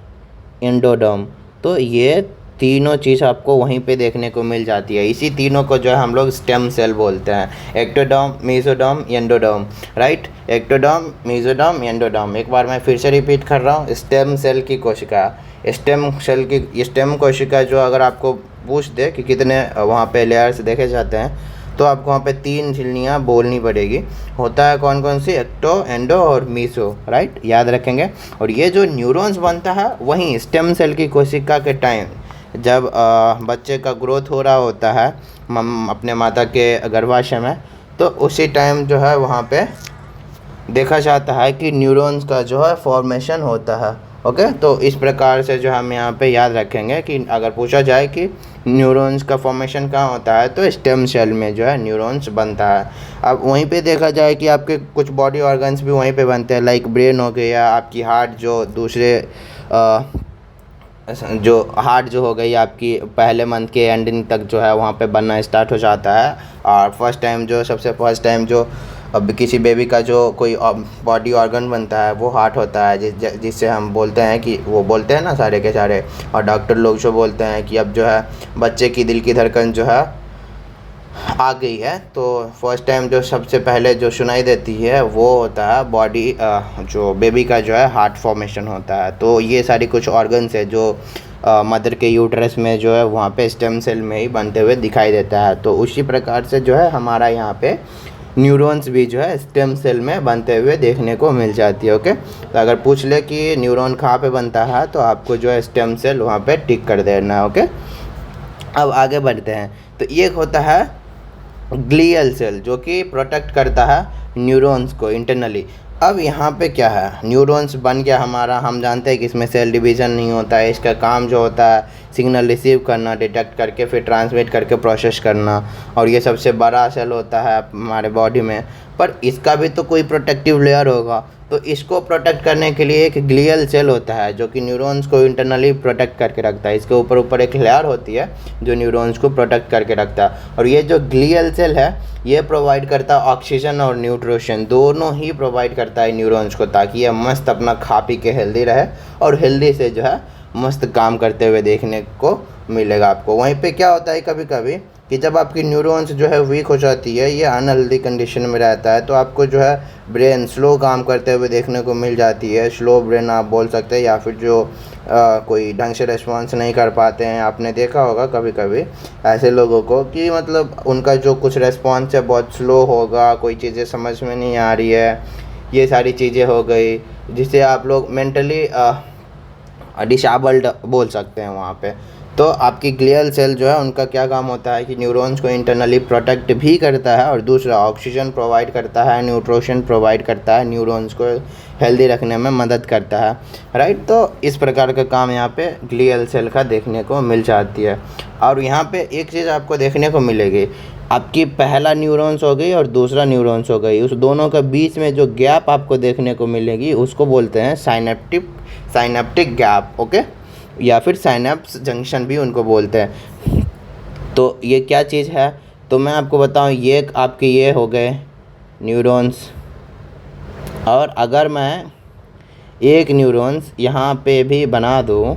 एंडोडर्म। तो ये तीनों चीज़ आपको वहीं पे देखने को मिल जाती है। इसी तीनों को जो है हम लोग स्टेम सेल बोलते हैं, ectoderm, mesoderm, endoderm, right. Ectoderm, mesoderm, endoderm. एक बार मैं फिर से रिपीट कर रहा हूँ, स्टेम सेल की कोशिका, स्टेम सेल की स्टेम कोशिका जो अगर आपको पूछ दे कि कितने वहाँ पे लेयर्स देखे जाते हैं, तो आपको वहाँ पे 3 झिल्लियाँ बोलनी पड़ेगी। होता है कौन कौन सी? एक्टो, एंडो और मीसो, राइट, याद रखेंगे। और ये जो न्यूरॉन्स बनता है वहीं स्टेम सेल की कोशिका के टाइम जब बच्चे का ग्रोथ हो रहा होता है अपने माता के गर्भाशय में, तो उसी टाइम जो है वहाँ पे देखा जाता है कि न्यूरॉन्स का जो है फॉर्मेशन होता है, ओके। तो इस प्रकार से जो हम यहाँ पे याद रखेंगे कि अगर पूछा जाए कि न्यूरॉन्स का फॉर्मेशन कहाँ होता है, तो स्टेम सेल में जो है न्यूरॉन्स बनता है। अब वहीं पे देखा जाए कि आपके कुछ बॉडी ऑर्गन्स भी वहीं पे बनते हैं, लाइक ब्रेन हो गया, आपकी हार्ट जो दूसरे जो हार्ट जो हो गई आपकी पहले मंथ के एंडिंग तक जो है वहाँ पे बनना स्टार्ट हो जाता है। और सबसे फर्स्ट टाइम जो अब किसी बेबी का जो कोई बॉडी ऑर्गन बनता है वो हार्ट होता है, जिससे हम बोलते हैं कि वो बोलते हैं ना सारे के सारे, और डॉक्टर लोग जो बोलते हैं कि अब जो है बच्चे की दिल की धड़कन जो है आ गई है। तो फर्स्ट टाइम जो सबसे पहले जो सुनाई देती है वो होता है बॉडी जो बेबी का जो है हार्ट फॉर्मेशन होता है। तो ये सारी कुछ ऑर्गन्स है जो मदर के यूट्रस में जो है वहाँ पे स्टेम सेल में ही बनते हुए दिखाई देता है। तो उसी प्रकार से जो है हमारा यहाँ पे न्यूरॉन्स भी जो है स्टेम सेल में बनते हुए देखने को मिल जाती है, ओके। तो अगर पूछ ले कि न्यूरॉन कहाँ पे बनता है, तो आपको जो है स्टेम सेल वहाँ पे टिक कर देना है, ओके। अब आगे बढ़ते हैं। तो एक होता है ग्लियल सेल जो कि प्रोटेक्ट करता है न्यूरॉन्स को इंटरनली। अब यहाँ पे क्या है, न्यूरॉन्स बन गया हमारा, हम जानते हैं कि इसमें सेल डिवीज़न नहीं होता है। इसका काम जो होता है सिग्नल रिसीव करना, डिटेक्ट करके फिर ट्रांसमिट करके प्रोसेस करना, और ये सबसे बड़ा सेल होता है हमारे बॉडी में। पर इसका भी तो कोई प्रोटेक्टिव लेयर होगा, तो इसको प्रोटेक्ट करने के लिए एक ग्लियल सेल होता है जो कि न्यूरॉन्स को इंटरनली प्रोटेक्ट करके रखता है। इसके ऊपर ऊपर एक लेयर होती है जो न्यूरॉन्स को प्रोटेक्ट करके रखता है, और ये जो ग्लियल सेल है ये प्रोवाइड करता है ऑक्सीजन और न्यूट्रिशन दोनों ही प्रोवाइड करता है न्यूरॉन्स को, ताकि ये मस्त अपना खा पी के हेल्दी रहे और हेल्दी से जो है मस्त काम करते हुए देखने को मिलेगा आपको। वहीं पे क्या होता है कभी कभी कि जब आपकी न्यूरॉन्स जो है वीक हो जाती है, ये अनहेल्दी कंडीशन में रहता है, तो आपको जो है ब्रेन स्लो काम करते हुए देखने को मिल जाती है। स्लो ब्रेन आप बोल सकते हैं, या फिर जो कोई ढंग से रिस्पॉन्स नहीं कर पाते हैं। आपने देखा होगा कभी कभी ऐसे लोगों को कि मतलब उनका जो कुछ रिस्पॉन्स है बहुत स्लो होगा, कोई चीज़ें समझ में नहीं आ रही है, ये सारी चीज़ें हो गई, जिसे आप लोग मेंटली डिसेबल्ड बोल सकते हैं वहाँ पे। तो आपकी ग्लियल सेल जो है उनका क्या काम होता है कि न्यूरॉन्स को इंटरनली प्रोटेक्ट भी करता है, और दूसरा ऑक्सीजन प्रोवाइड करता है, न्यूट्रिशन प्रोवाइड करता है, न्यूरॉन्स को हेल्दी रखने में मदद करता है, राइट। तो इस प्रकार का काम यहाँ पे ग्लियल सेल का देखने को मिल जाती है। और यहाँ पे एक चीज़ आपको देखने को मिलेगी, आपकी पहला न्यूरॉन्स हो गई और दूसरा न्यूरॉन्स हो गई, उस दोनों के बीच में जो गैप आपको देखने को मिलेगी उसको बोलते हैं साइनेप्टिक गैप, ओके, या फिर साइनेप्स जंक्शन भी उनको बोलते हैं। तो ये क्या चीज़ है, तो मैं आपको बताऊं, ये आपके ये हो गए न्यूरॉन्स, और अगर मैं एक न्यूरॉन्स यहाँ पे भी बना दूँ,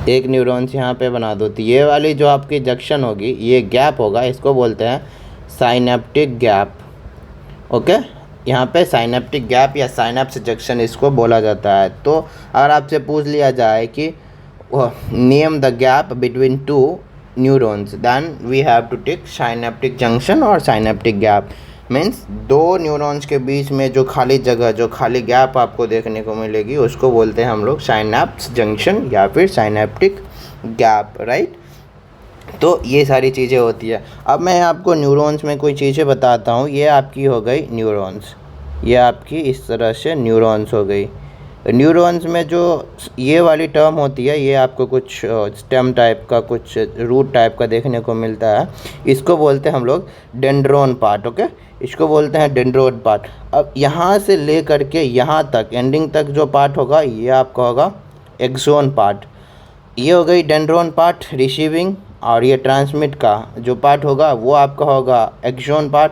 एक न्यूरॉन्स यहाँ पे बना दो, तो ये वाली जो आपकी जंक्शन होगी, ये गैप होगा, इसको बोलते हैं साइनेप्टिक गैप, ओके। यहाँ पे साइनेप्टिक गैप या साइनेप्स जंक्शन इसको बोला जाता है। तो अगर आपसे पूछ लिया जाए कि name the gap between two neurons, then we have to take synaptic junction और साइनेप्टिक गैप। मीन्स दो न्यूरॉन्स के बीच में जो खाली जगह, जो खाली गैप आपको देखने को मिलेगी उसको बोलते हैं हम लोग साइनेप्स जंक्शन या फिर साइनेप्टिक गैप, राइट। तो ये सारी चीज़ें होती है। अब मैं आपको न्यूरॉन्स में कोई चीज़ें बताता हूँ। ये आपकी हो गई न्यूरॉन्स, ये आपकी इस तरह से न्यूरॉन्स हो गई। न्यूरॉन्स में जो ये वाली टर्म होती है, ये आपको कुछ स्टेम टाइप का, कुछ रूट टाइप का देखने को मिलता है, इसको बोलते हैं हम लोग डेंड्रोन पार्ट, ओके, इसको बोलते हैं डेंड्रोन पार्ट। अब यहाँ से ले करके यहाँ तक एंडिंग तक जो पार्ट होगा ये आपका होगा एक्सोन पार्ट। ये हो गई डेंड्रोन पार्ट रिसीविंग, और ये ट्रांसमिट का जो पार्ट होगा वो आपका होगा एक्सोन पार्ट।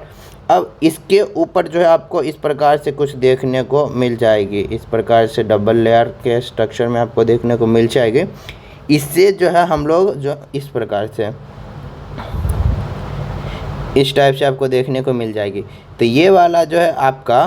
अब इसके ऊपर जो है आपको इस प्रकार से कुछ देखने को मिल जाएगी, इस प्रकार से डबल लेयर के स्ट्रक्चर में आपको देखने को मिल जाएगी। इससे जो है हम लोग जो इस प्रकार से इस टाइप से आपको देखने को मिल जाएगी। तो ये वाला जो है आपका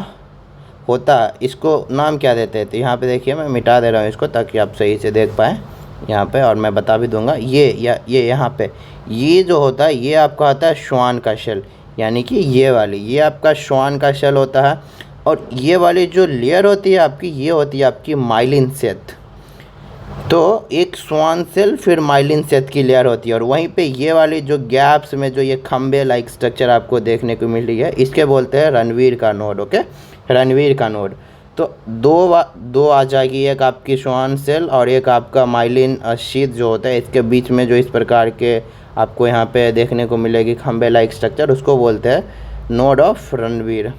होता है, इसको नाम क्या देते हैं, तो यहाँ पे देखिए मैं मिटा दे रहा हूँ इसको ताकि आप सही से देख पाएँ यहाँ पे, और मैं बता भी दूंगा। ये यहाँ पे ये जो होता है ये आपका होता है श्वान का शेल, यानी कि ये वाली ये आपका श्वान का शेल होता है। और ये वाली जो लेयर होती है आपकी, ये होती है आपकी माइलिन शेथ। तो एक श्वान सेल फिर माइलिन शेथ की लेयर होती है, और वहीं पे ये वाली जो गैप्स में जो ये खम्बे लाइक स्ट्रक्चर आपको देखने को मिल रही है, इसके बोलते हैं रणवीर का नोड, ओके, रणवीर का नोड। तो दो आ जाएगी, एक आपकी श्वान सेल और एक आपका माइलिन शीथ जो होता है, इसके बीच में जो इस प्रकार के आपको यहाँ पे देखने को मिलेगी खम्बे लाइक स्ट्रक्चर, उसको बोलते हैं node of Ranveer,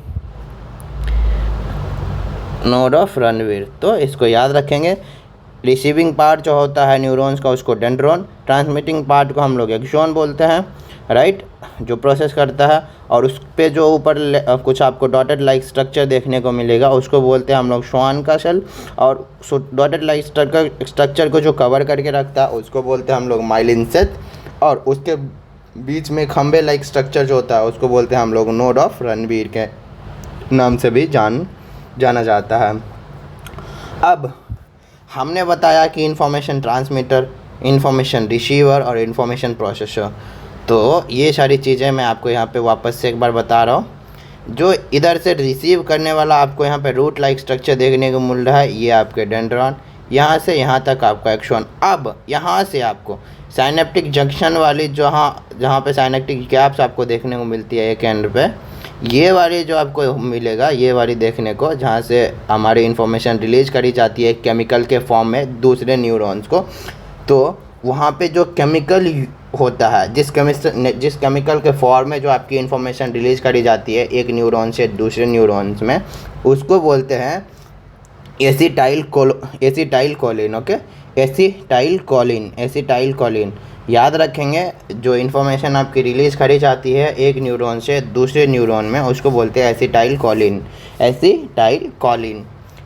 node of Ranveer. तो इसको याद रखेंगे। रिसीविंग पार्ट जो होता है न्यूरॉन्स का उसको डेंड्रोन, ट्रांसमिटिंग पार्ट को हम लोग एक्सोन बोलते हैं, राइट, जो प्रोसेस करता है। और उस पे जो ऊपर कुछ आपको डॉटेड लाइक स्ट्रक्चर देखने को मिलेगा उसको बोलते हैं हम लोग श्वान का सेल, और डॉटेड लाइक स्ट्रक्चर को जो कवर करके रखता है उसको बोलते हैं हम लोग माइलिन शेथ, और उसके बीच में खम्बे लाइक स्ट्रक्चर जो होता है उसको बोलते हैं हम लोग नोड ऑफ रणवीर के नाम से भी जाना जाता है। अब हमने बताया कि इंफॉर्मेशन ट्रांसमीटर, इंफॉर्मेशन रिसीवर और इंफॉर्मेशन प्रोसेसर। तो ये सारी चीज़ें मैं आपको यहाँ पे वापस से एक बार बता रहा हूँ। जो इधर से रिसीव करने वाला आपको यहाँ पे रूट लाइक स्ट्रक्चर देखने को मिल रहा है, ये आपके डेंड्रॉन, यहाँ से यहाँ तक आपका एक्सोन। अब यहाँ से आपको साइनेप्टिक जंक्शन वाली जहाँ पे साइनेप्टिक गैप्स आपको देखने को मिलती है एक एंड पे, ये वाली जो आपको मिलेगा, ये वाली देखने को, जहाँ से हमारी इन्फॉर्मेशन रिलीज करी जाती है केमिकल के फॉर्म में दूसरे न्यूरॉन्स को। तो वहाँ पे जो केमिकल होता है, जिस केमिकल के फॉर्म में जो आपकी इन्फॉर्मेशन रिलीज करी जाती है एक न्यूरॉन से दूसरे न्यूरॉन्स में, उसको बोलते हैं acetyl choline. Okay, acetyl choline याद रखेंगे। जो इन्फॉर्मेशन आपकी रिलीज करी जाती है एक न्यूरॉन से दूसरे न्यूरॉन में, उसको बोलते हैं एसिटाइल कोलिन।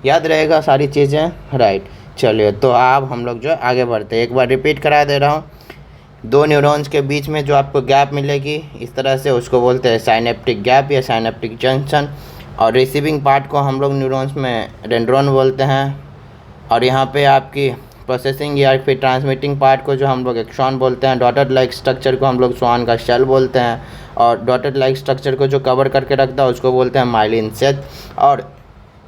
याद रहेगा सारी चीज़ें, राइट। चलिए, तो अब हम लोग जो आगे बढ़ते हैं, एक बार रिपीट करा दे रहा हूँ। दो न्यूरॉन्स के बीच में जो आपको गैप मिलेगी इस तरह से, उसको बोलते हैं साइनेप्टिक गैप या साइनेप्टिक जंक्शन। और रिसीविंग पार्ट को हम लोग न्यूरॉन्स में डेंड्रॉन बोलते हैं। और यहाँ पे आपकी प्रोसेसिंग या फिर ट्रांसमिटिंग पार्ट को जो हम लोग एक्सॉन बोलते हैं। डॉटेड लाइक स्ट्रक्चर को हम लोग स्वान का शेल बोलते हैं। और डॉटेड लाइक स्ट्रक्चर को जो कवर करके रखता है उसको बोलते हैं माइलिन शेथ। और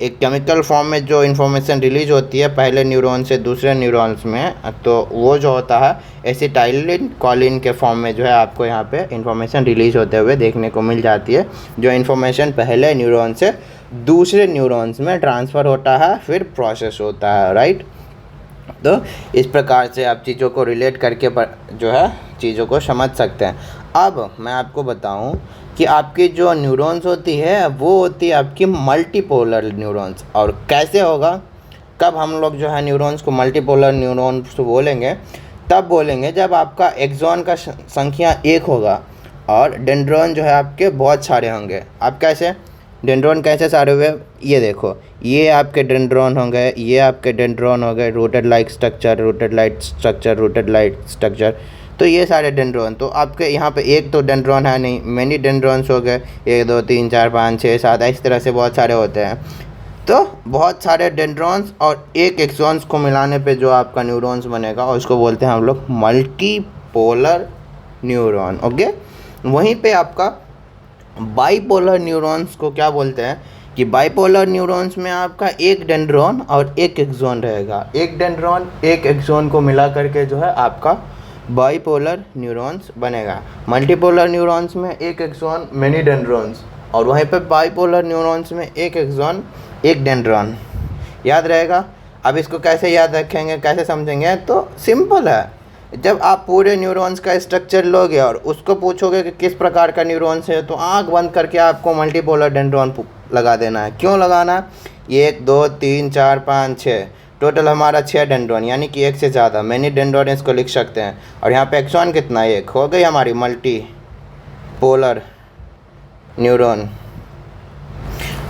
एक केमिकल फॉर्म में जो इन्फॉर्मेशन रिलीज होती है पहले न्यूरॉन से दूसरे न्यूरॉन्स में, तो वो जो होता है एसिटाइल कोलिन के फॉर्म में जो है आपको यहाँ पे इन्फॉर्मेशन रिलीज होते हुए देखने को मिल जाती है। जो इन्फॉर्मेशन पहले न्यूरॉन से दूसरे न्यूरॉन्स में ट्रांसफ़र होता है, फिर प्रोसेस होता है, राइट। तो इस प्रकार से आप चीज़ों को रिलेट करके जो है चीज़ों को समझ सकते हैं। अब मैं आपको बताऊं कि आपकी जो न्यूरॉन्स होती है वो होती है आपकी मल्टीपोलर न्यूरॉन्स। और कैसे होगा, कब हम लोग जो है न्यूरॉन्स को मल्टीपोलर न्यूरॉन्स बोलेंगे, तब बोलेंगे जब आपका एक्सॉन का संख्या 1 होगा और डेंड्रॉन जो है आपके बहुत सारे होंगे। आप कैसे डेंड्रॉन कैसे सारे हुए, ये देखो, ये आपके डेंड्रॉन हो गए, ये आपके डेंड्रॉन हो गए, रूटेड लाइक स्ट्रक्चर। तो ये सारे डेंड्रॉन, तो आपके यहाँ पे एक तो डेंड्रॉन है नहीं, मैनी डेंड्रॉन्स हो गए, 1 2 3 4 5 6 7, इस तरह से बहुत सारे होते हैं। तो बहुत सारे डेंड्रॉन्स और एक एक्सॉन्स को मिलाने पे जो आपका न्यूरॉन्स बनेगा उसको बोलते हैं हम लोग मल्टीपोलर न्यूरॉन। ओके, वहीं पे आपका बाइपोलर न्यूरॉन्स को क्या बोलते हैं कि बाइपोलर न्यूरॉन्स में आपका एक डेंड्रॉन और एक एक्सॉन रहेगा। एक डेंड्रॉन एक एक्सॉन को मिला करके जो है आपका बाइपोलर न्यूरॉन्स बनेगा। मल्टीपोलर न्यूरॉन्स में एक एक्सॉन मैनी डेंड्रॉन्स, और वहीं पे बाइपोलर न्यूरॉन्स में एक एक्सॉन एक डेंड्रॉन। याद रहेगा। अब इसको कैसे याद रखेंगे, कैसे समझेंगे, तो सिंपल है। जब आप पूरे न्यूरॉन्स का स्ट्रक्चर लोगे और उसको पूछोगे कि किस प्रकार का न्यूरॉन्स है, तो आंख बंद करके आपको मल्टीपोलर डेंड्रॉन लगा देना है। क्यों लगाना है, 1 2 3 4 5 6, टोटल हमारा 6 डेंड्रॉन, यानी कि एक से ज़्यादा मैनी डेंड्रॉन इसको लिख सकते हैं। और यहाँ पे एक्सॉन कितना है, 1, हो गई हमारी मल्टीपोलर न्यूरॉन,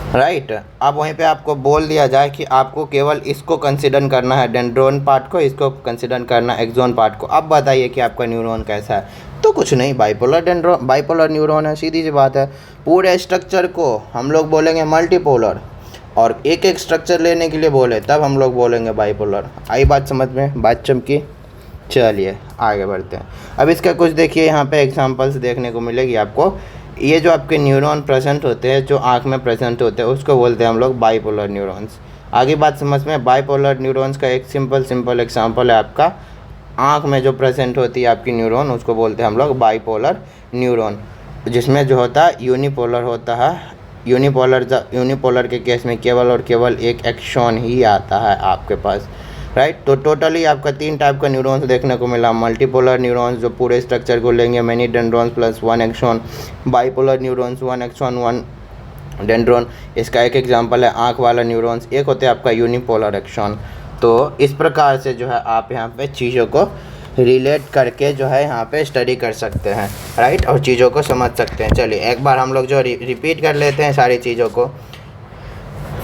राइट। अब वहीं पे आपको बोल दिया जाए कि आपको केवल इसको कंसिडर करना है, डेंड्रॉन पार्ट को, इसको कंसिडर करना है एक्सॉन पार्ट को। अब बताइए कि आपका न्यूरॉन कैसा है, तो कुछ नहीं, बाइपोलर न्यूरॉन है, सीधी सी बात है। पूरे स्ट्रक्चर को हम लोग बोलेंगे मल्टीपोलर, और एक एक स्ट्रक्चर लेने के लिए बोले तब हम लोग बोलेंगे बाइपोलर। आई बात समझ में, बात चमकी। चलिए आगे बढ़ते हैं। अब इसका कुछ देखिए, यहाँ पे एग्जांपल्स देखने को मिलेगी आपको। ये जो आपके न्यूरॉन प्रेजेंट होते हैं, जो आँख में प्रेजेंट होते हैं, उसको बोलते हैं हम लोग बाइपोलर न्यूरॉन्स। आगे बात समझ में। बाइपोलर न्यूरॉन्स का एक सिंपल एग्जांपल है आपका आँख में जो प्रेजेंट होती है आपकी न्यूरॉन, उसको बोलते हैं हम लोग बाइपोलर न्यूरॉन, जिसमें जो होता है यूनिपोलर होता है। यूनिपोलर के केस में केवल और केवल एक एक्सॉन ही आता है आपके पास, राइट। तो टोटली आपका 3 टाइप का न्यूरॉन्स देखने को मिला। मल्टीपोलर न्यूरॉन्स जो पूरे स्ट्रक्चर को लेंगे, many dendrons plus 1 axon. Bipolar neurons 1 axon 1 dendron. इसका एक एग्जांपल है आँख वाला न्यूरॉन्स, एक होते हैं आपका यूनिपोलर एक्सॉन। तो इस प्रकार से जो है आप यहाँ पे चीज़ों को रिलेट करके जो है यहाँ पे स्टडी कर सकते हैं, राइट, और चीज़ों को समझ सकते हैं। चलिए एक बार हम लोग जो रिपीट कर लेते हैं सारी चीज़ों को।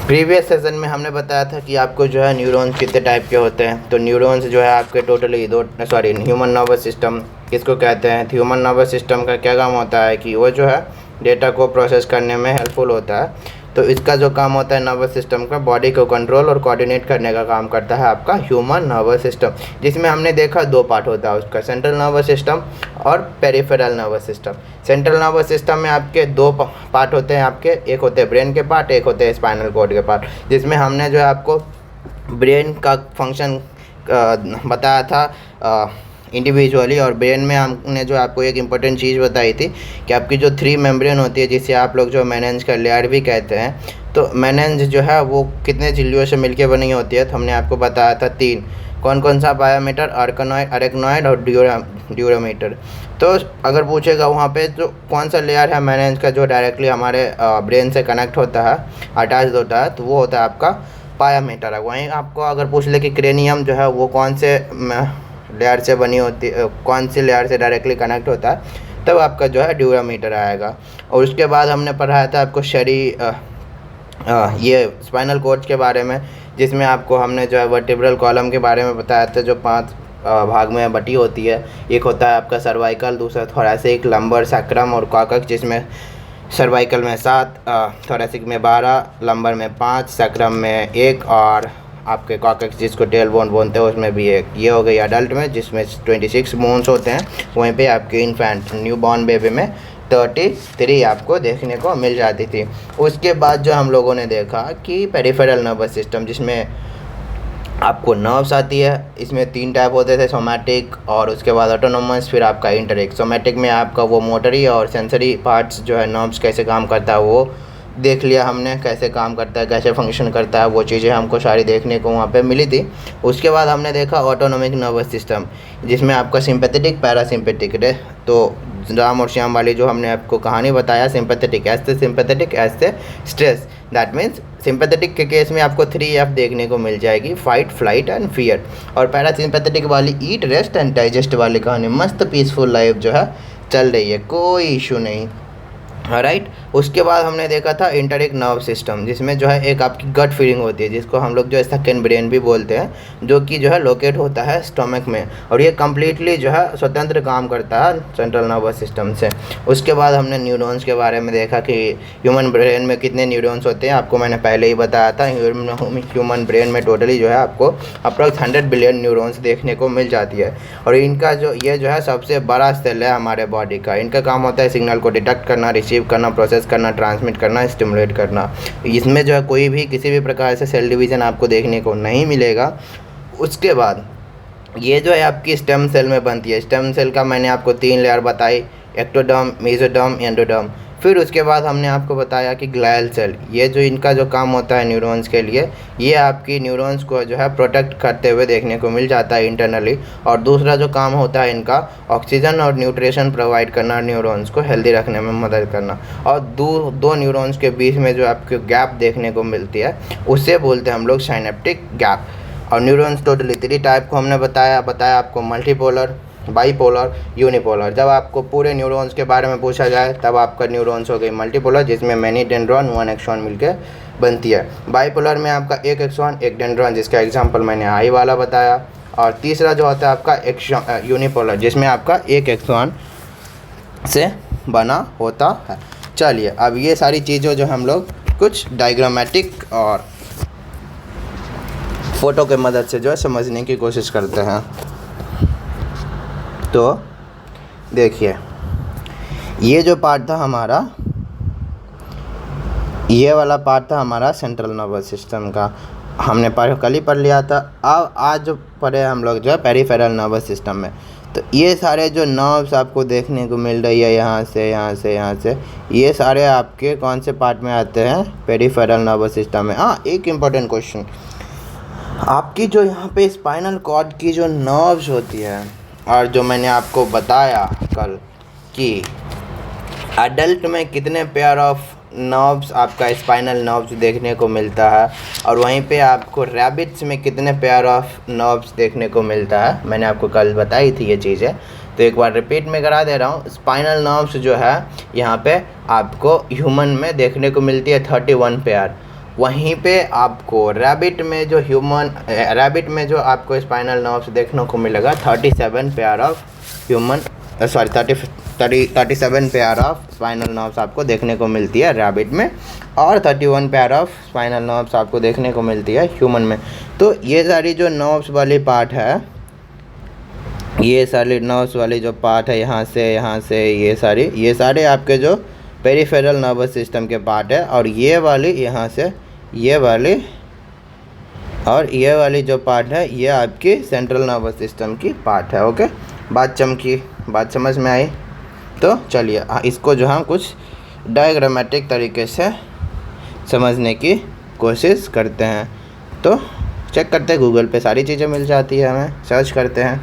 प्रीवियस सेशन में हमने बताया था कि आपको जो है न्यूरॉन्स कितने टाइप के होते हैं। तो न्यूरॉन्स जो है आपके टोटली ह्यूमन नर्वस सिस्टम किसको कहते हैं। ह्यूमन नर्वस सिस्टम का क्या काम होता है कि वो जो है डेटा को प्रोसेस करने में हेल्पफुल होता है। तो इसका जो काम होता है नर्वस सिस्टम का, बॉडी को कंट्रोल और कोऑर्डिनेट करने का काम करता है आपका ह्यूमन नर्वस सिस्टम, जिसमें हमने देखा 2 पार्ट होता है उसका, सेंट्रल नर्वस सिस्टम और peripheral nervous system. Central nervous system में आपके 2 पार्ट होते हैं आपके, एक होते हैं ब्रेन के पार्ट, एक होते हैं स्पाइनल कॉर्ड के पार्ट, जिसमें हमने जो है आपको ब्रेन का फंक्शन बताया था इंडिविजुअली। और ब्रेन में हमने जो आपको एक इम्पोर्टेंट चीज़ बताई थी कि आपकी जो 3 मेम्ब्रेन होती है, जिसे आप लोग जो मेनिन्ज का लेयर भी कहते हैं, तो मेनिन्ज जो है वो कितने झिल्लियों से मिलके बनी होती है, तो हमने आपको बताया था 3। कौन कौन सा पायोमीटर, अरेक्नॉइड और ड्यूरोमीटर। तो अगर पूछेगा वहाँ पे तो कौन सा लेयर है मैनेज का जो डायरेक्टली हमारे ब्रेन से कनेक्ट होता है, अटैच होता है, तो वो होता है आपका पायोमीटर है। वहीं आपको अगर पूछ ले कि क्रेनियम जो है वो कौन से लेयर से बनी होती है, कौन सी लेयर से डायरेक्टली कनेक्ट होता है, तब आपका जो है ड्यूरोमीटर आएगा। और उसके बाद हमने पढ़ाया था आपको ये स्पाइनल कॉर्ड के बारे में, जिसमें आपको हमने जो है वर्टिब्रल कॉलम के बारे में बताया था, जो 5 भाग में बटी होती है। एक होता है आपका सर्वाइकल, दूसरा थोरैसिक, लंबर, सैक्रम और कॉकस, जिसमें सर्वाइकल में 7, थोरैसिक में 12, लंबर में 5, सैक्रम में 1 और आपके कॉकस जिसको टेल बोन बोलते हैं उसमें भी 1। ये हो गई अडल्ट में, जिसमें 26 बोन्स होते हैं। वहीं पे आपके इन्फेंट न्यू बॉर्न बेबी में 33 आपको देखने को मिल जाती थी। उसके बाद जो हम लोगों ने देखा कि पेरिफेरल नर्वस सिस्टम, जिसमें आपको नर्व्स आती है। इसमें 3 टाइप होते थे, सोमैटिक और उसके बाद ऑटोनोमस, फिर आपका इंटरेक्ट। सोमैटिक में आपका वो मोटरी और सेंसरी पार्ट्स जो है नर्व्स कैसे काम करता है वो देख लिया हमने, कैसे काम करता है, कैसे फंक्शन करता है, वो चीज़ें हमको सारी देखने को वहाँ पे मिली थी। उसके बाद हमने देखा ऑटोनोमिक नर्वस सिस्टम, जिसमें आपका सिंपैथेटिक, पैरासिम्पैथिक रे। तो राम और श्याम वाली जो हमने आपको कहानी बताया, सिंपैथेटिक ऐसे, सिंपैथेटिक ऐसे, स्ट्रेस। दैट मीन्स सिंपैथेटिक के केस में आपको 3F देखने को मिल जाएगी, फाइट, फ्लाइट एंड फियर। और पैरासिम्पैथेटिक वाली ईट, रेस्ट एंड डाइजेस्ट वाली कहानी, मस्त पीसफुल लाइफ जो है चल रही है, कोई इशू नहीं। राइट। उसके बाद हमने देखा था इंटरिक नर्व सिस्टम, जिसमें जो है एक आपकी गट फीलिंग होती है, जिसको हम लोग जो है सेकंड ब्रेन भी बोलते हैं, जो कि जो है लोकेट होता है स्टमक में, और ये कम्प्लीटली जो है स्वतंत्र काम करता है सेंट्रल नर्वस सिस्टम से। उसके बाद हमने न्यूरॉन्स के बारे में देखा कि ह्यूमन ब्रेन में कितने न्यूरॉन्स होते हैं, आपको मैंने पहले ही बताया था। ह्यूमन ब्रेन में टोटली जो है आपको अप्रॉक्स 100 बिलियन न्यूरॉन्स देखने को मिल जाती है, और इनका जो ये जो है सबसे बड़ा सेल है हमारे बॉडी का। इनका काम होता है सिग्नल को डिटेक्ट करना, रिसीव करना, प्रोसेस करना, ट्रांसमिट करना, स्टिमुलेट करना। इसमें जो है कोई भी किसी भी प्रकार से सेल डिवीज़न आपको देखने को नहीं मिलेगा। उसके बाद ये जो है आपकी स्टेम सेल में बनती है। स्टेम सेल का मैंने आपको 3 लेयर बताई, एक्टोडर्म, मेसोडर्म, एंडोडर्म। फिर उसके बाद हमने आपको बताया कि ग्लायल सेल, ये जो इनका जो काम होता है न्यूरॉन्स के लिए, ये आपकी न्यूरॉन्स को जो है प्रोटेक्ट करते हुए देखने को मिल जाता है इंटरनली। और दूसरा जो काम होता है इनका, ऑक्सीजन और न्यूट्रिशन प्रोवाइड करना, न्यूरॉन्स को हेल्दी रखने में मदद करना। और दो न्यूरॉन्स के बीच में जो आपको गैप देखने को मिलती है, उससे बोलते हैं हम लोग साइनेप्टिक गैप। और न्यूरॉन्स टोटली 3 टाइप को हमने बताया आपको मल्टीपोलर, बाईपोलर, यूनिपोलर। जब आपको पूरे न्यूरॉन्स के बारे में पूछा जाए तब आपका न्यूरॉन्स हो गई मल्टीपोलर, जिसमें मैनी डेंड्रॉन 1 एक्सॉन मिलके बनती है। बाईपोलर में आपका 1 एक्सॉन 1 डेंड्रॉन, जिसका एग्जांपल मैंने आई वाला बताया। और तीसरा जो होता है आपका यूनिपोलर, जिसमें आपका 1 एक्सॉन से बना होता है। चलिए अब ये सारी चीज़ों जो हम लोग कुछ डायग्रामेटिक और फोटो के मदद से जो है समझने की कोशिश करते हैं। तो देखिए, ये जो पार्ट था हमारा, ये वाला पार्ट था हमारा सेंट्रल नर्वस सिस्टम का, हमने कल ही पढ़ लिया था। अब आज जो पढ़े हम लोग जो है पेरिफेरल नर्वस सिस्टम में। तो ये सारे जो नर्व्स आपको देखने को मिल रही है यहाँ से यहाँ से यहाँ से, ये सारे आपके कौन से पार्ट में आते हैं, पेरिफेरल नर्वस सिस्टम में। हाँ, एक इम्पॉर्टेंट क्वेश्चन, आपकी जो यहाँ पे स्पाइनल कॉर्ड की जो नर्व्स होती है, और जो मैंने आपको बताया कल कि एडल्ट में कितने पेयर ऑफ नर्व्स, आपका स्पाइनल नर्व्स देखने को मिलता है, और वहीं पे आपको रैबिट्स में कितने पेयर ऑफ नर्व्स देखने को मिलता है, मैंने आपको कल बताई थी ये चीज़ें। तो एक बार रिपीट में करा दे रहा हूँ। स्पाइनल नर्व्स जो है यहाँ पे आपको ह्यूमन में देखने को मिलती है 31 पेयर। वहीं पे आपको रैबिट में जो आपको स्पाइनल नर्व्स देखने को मिलेगा 37 pair of 37 pair of spinal nerves आपको देखने को मिलती है रैबिट में, और 31 पेयर ऑफ स्पाइनल नर्व्स आपको देखने को मिलती है ह्यूमन में। तो ये सारी जो नर्व्स वाली पार्ट है, ये सारी नर्व्स वाली जो पार्ट है यहाँ से ये सारे आपके जो पेरिफेरल नर्वस सिस्टम के पार्ट है। और ये वाली यहाँ से ये वाली और ये वाली जो पार्ट है, ये आपकी सेंट्रल नर्वस सिस्टम की पार्ट है। ओके, बात चमकी, बात समझ में आई? तो चलिए इसको जो हम कुछ डायग्रामेटिक तरीके से समझने की कोशिश करते हैं। तो चेक करते हैं, गूगल पे सारी चीज़ें मिल जाती है, हमें सर्च करते हैं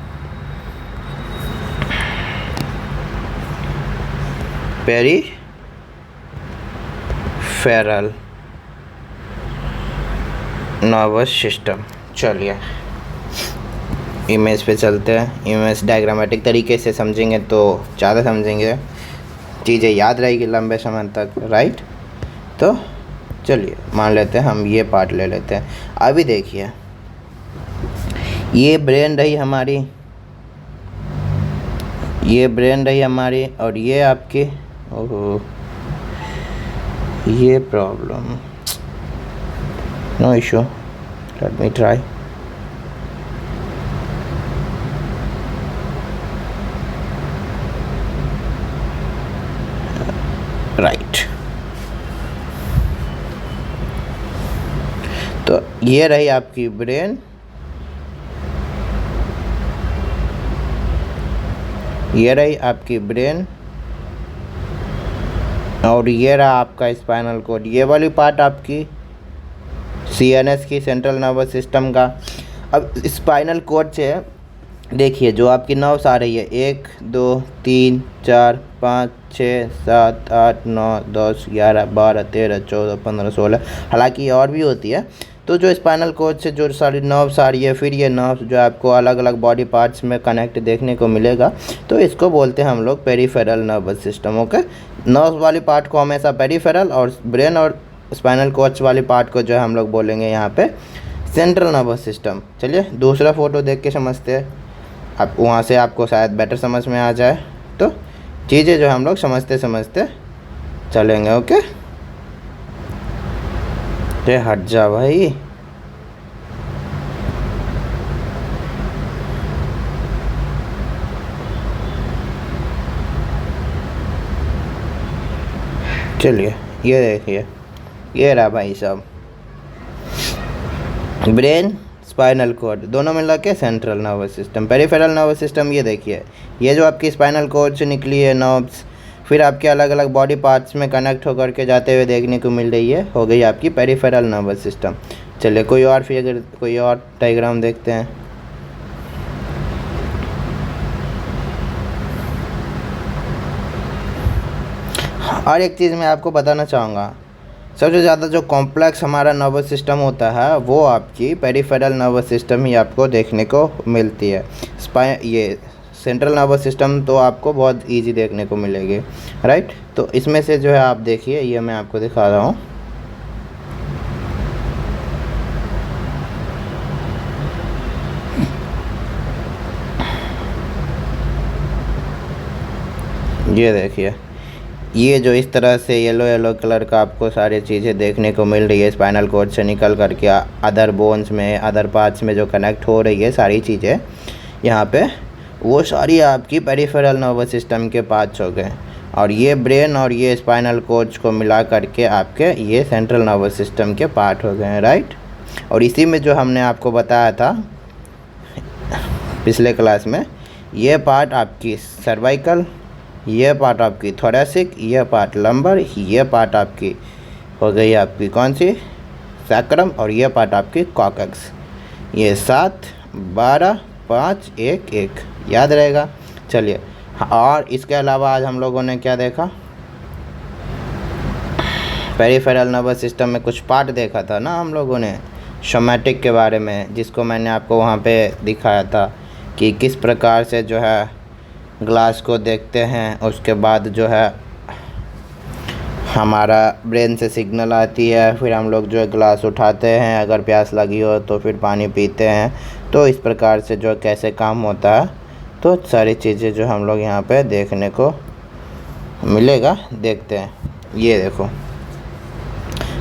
पेरिफेरल नर्वस सिस्टम। चलिए इमेज पे चलते हैं। इमेज डायग्रामेटिक तरीके से समझेंगे तो ज़्यादा समझेंगे, चीज़ें याद रहेगी लंबे समय तक, राइट। तो चलिए मान लेते हैं हम ये पार्ट ले लेते हैं। अभी देखिए ये ब्रेन रही हमारी, ये ब्रेन रही हमारी, और ये आपकी, ओहो ये problem, no issue, let me try. Right, तो ये रही आपकी ब्रेन, ये रही आपकी ब्रेन, और ये रहा आपका स्पाइनल कॉर्ड। ये वाली पार्ट आपकी सीएनएस की, सेंट्रल नर्वस सिस्टम का। अब स्पाइनल कॉर्ड से देखिए जो आपकी नर्व्स आ रही है, 1 2 3 4 5 6 7 8 9 10 11 12 13 14 15 16, हालांकि और भी होती है। तो जो स्पाइनल कॉर्ड से जो सारी नर्व्स आ रही है, फिर ये नर्व्स जो आपको अलग अलग बॉडी पार्ट्स में कनेक्ट देखने को मिलेगा, तो इसको बोलते हैं हम लोग peripheral nervous system. Okay, nerves वाली पार्ट को हमेशा पेरिफेरल, और ब्रेन और स्पाइनल कॉर्ड वाली पार्ट को जो है हम लोग बोलेंगे यहाँ पे सेंट्रल नर्वस सिस्टम। चलिए दूसरा फोटो देख के समझते हैं, आप वहाँ से आपको शायद बेटर समझ में आ जाए, तो चीज़ें जो हम लोग समझते समझते चलेंगे। ओके, तो हट जा भाई। चलिए ये देखिए, ये रहा भाई साहब ब्रेन, स्पाइनल कॉर्ड, दोनों मिला के central nervous system. Peripheral nervous system ये देखिए, ये जो आपकी स्पाइनल कॉर्ड से निकली है नर्व्स, फिर आपके अलग अलग बॉडी पार्ट्स में कनेक्ट होकर के जाते हुए देखने को मिल रही है, हो गई आपकी पेरिफेरल नर्वस सिस्टम। चलिए कोई और फिगर, कोई और डायग्राम देखते हैं। और एक चीज़ मैं आपको बताना चाहूँगा, सबसे ज़्यादा जो कॉम्प्लेक्स हमारा नर्वस सिस्टम होता है वो आपकी पेरिफेरल नर्वस सिस्टम ही आपको देखने को मिलती है। ये सेंट्रल नर्वस सिस्टम तो आपको बहुत इजी देखने को मिलेगी, राइट। तो इसमें से जो है आप देखिए, ये मैं आपको दिखा रहा हूँ, ये देखिए, ये जो इस तरह से येलो येलो कलर का आपको सारी चीज़ें देखने को मिल रही है, स्पाइनल कॉर्ड से निकल करके अदर बोन्स में, अदर पार्ट्स में जो कनेक्ट हो रही है सारी चीज़ें यहाँ पे, वो सारी आपकी पेरिफेरल नर्वस सिस्टम के पार्ट्स हो गए। और ये ब्रेन और ये स्पाइनल कॉर्ड्स को मिला करके आपके ये सेंट्रल नर्वस सिस्टम के पार्ट हो गए हैं, राइट। और इसी में जो हमने आपको बताया था पिछले क्लास में, ये पार्ट आपकी सर्वाइकल, ये पार्ट आपकी थोरेसिक, ये पार्ट लंबर, ये पार्ट आपकी हो गई आपकी कौन सी, सैक्रम, और ये पार्ट आपकी कॉकक्स। ये 7 12 5 1 1 याद रहेगा। चलिए, और इसके अलावा आज हम लोगों ने क्या देखा, पेरिफेरल नर्वस सिस्टम में कुछ पार्ट देखा था ना हम लोगों ने, सोमैटिक के बारे में, जिसको मैंने आपको वहाँ पे दिखाया था कि किस प्रकार से जो है ग्लास को देखते हैं, उसके बाद जो है हमारा ब्रेन से सिग्नल आती है, फिर हम लोग जो है ग्लास उठाते हैं, अगर प्यास लगी हो तो फिर पानी पीते हैं। तो इस प्रकार से जो कैसे काम होता है, तो सारी चीज़ें जो हम लोग यहाँ पे देखने को मिलेगा, देखते हैं। ये देखो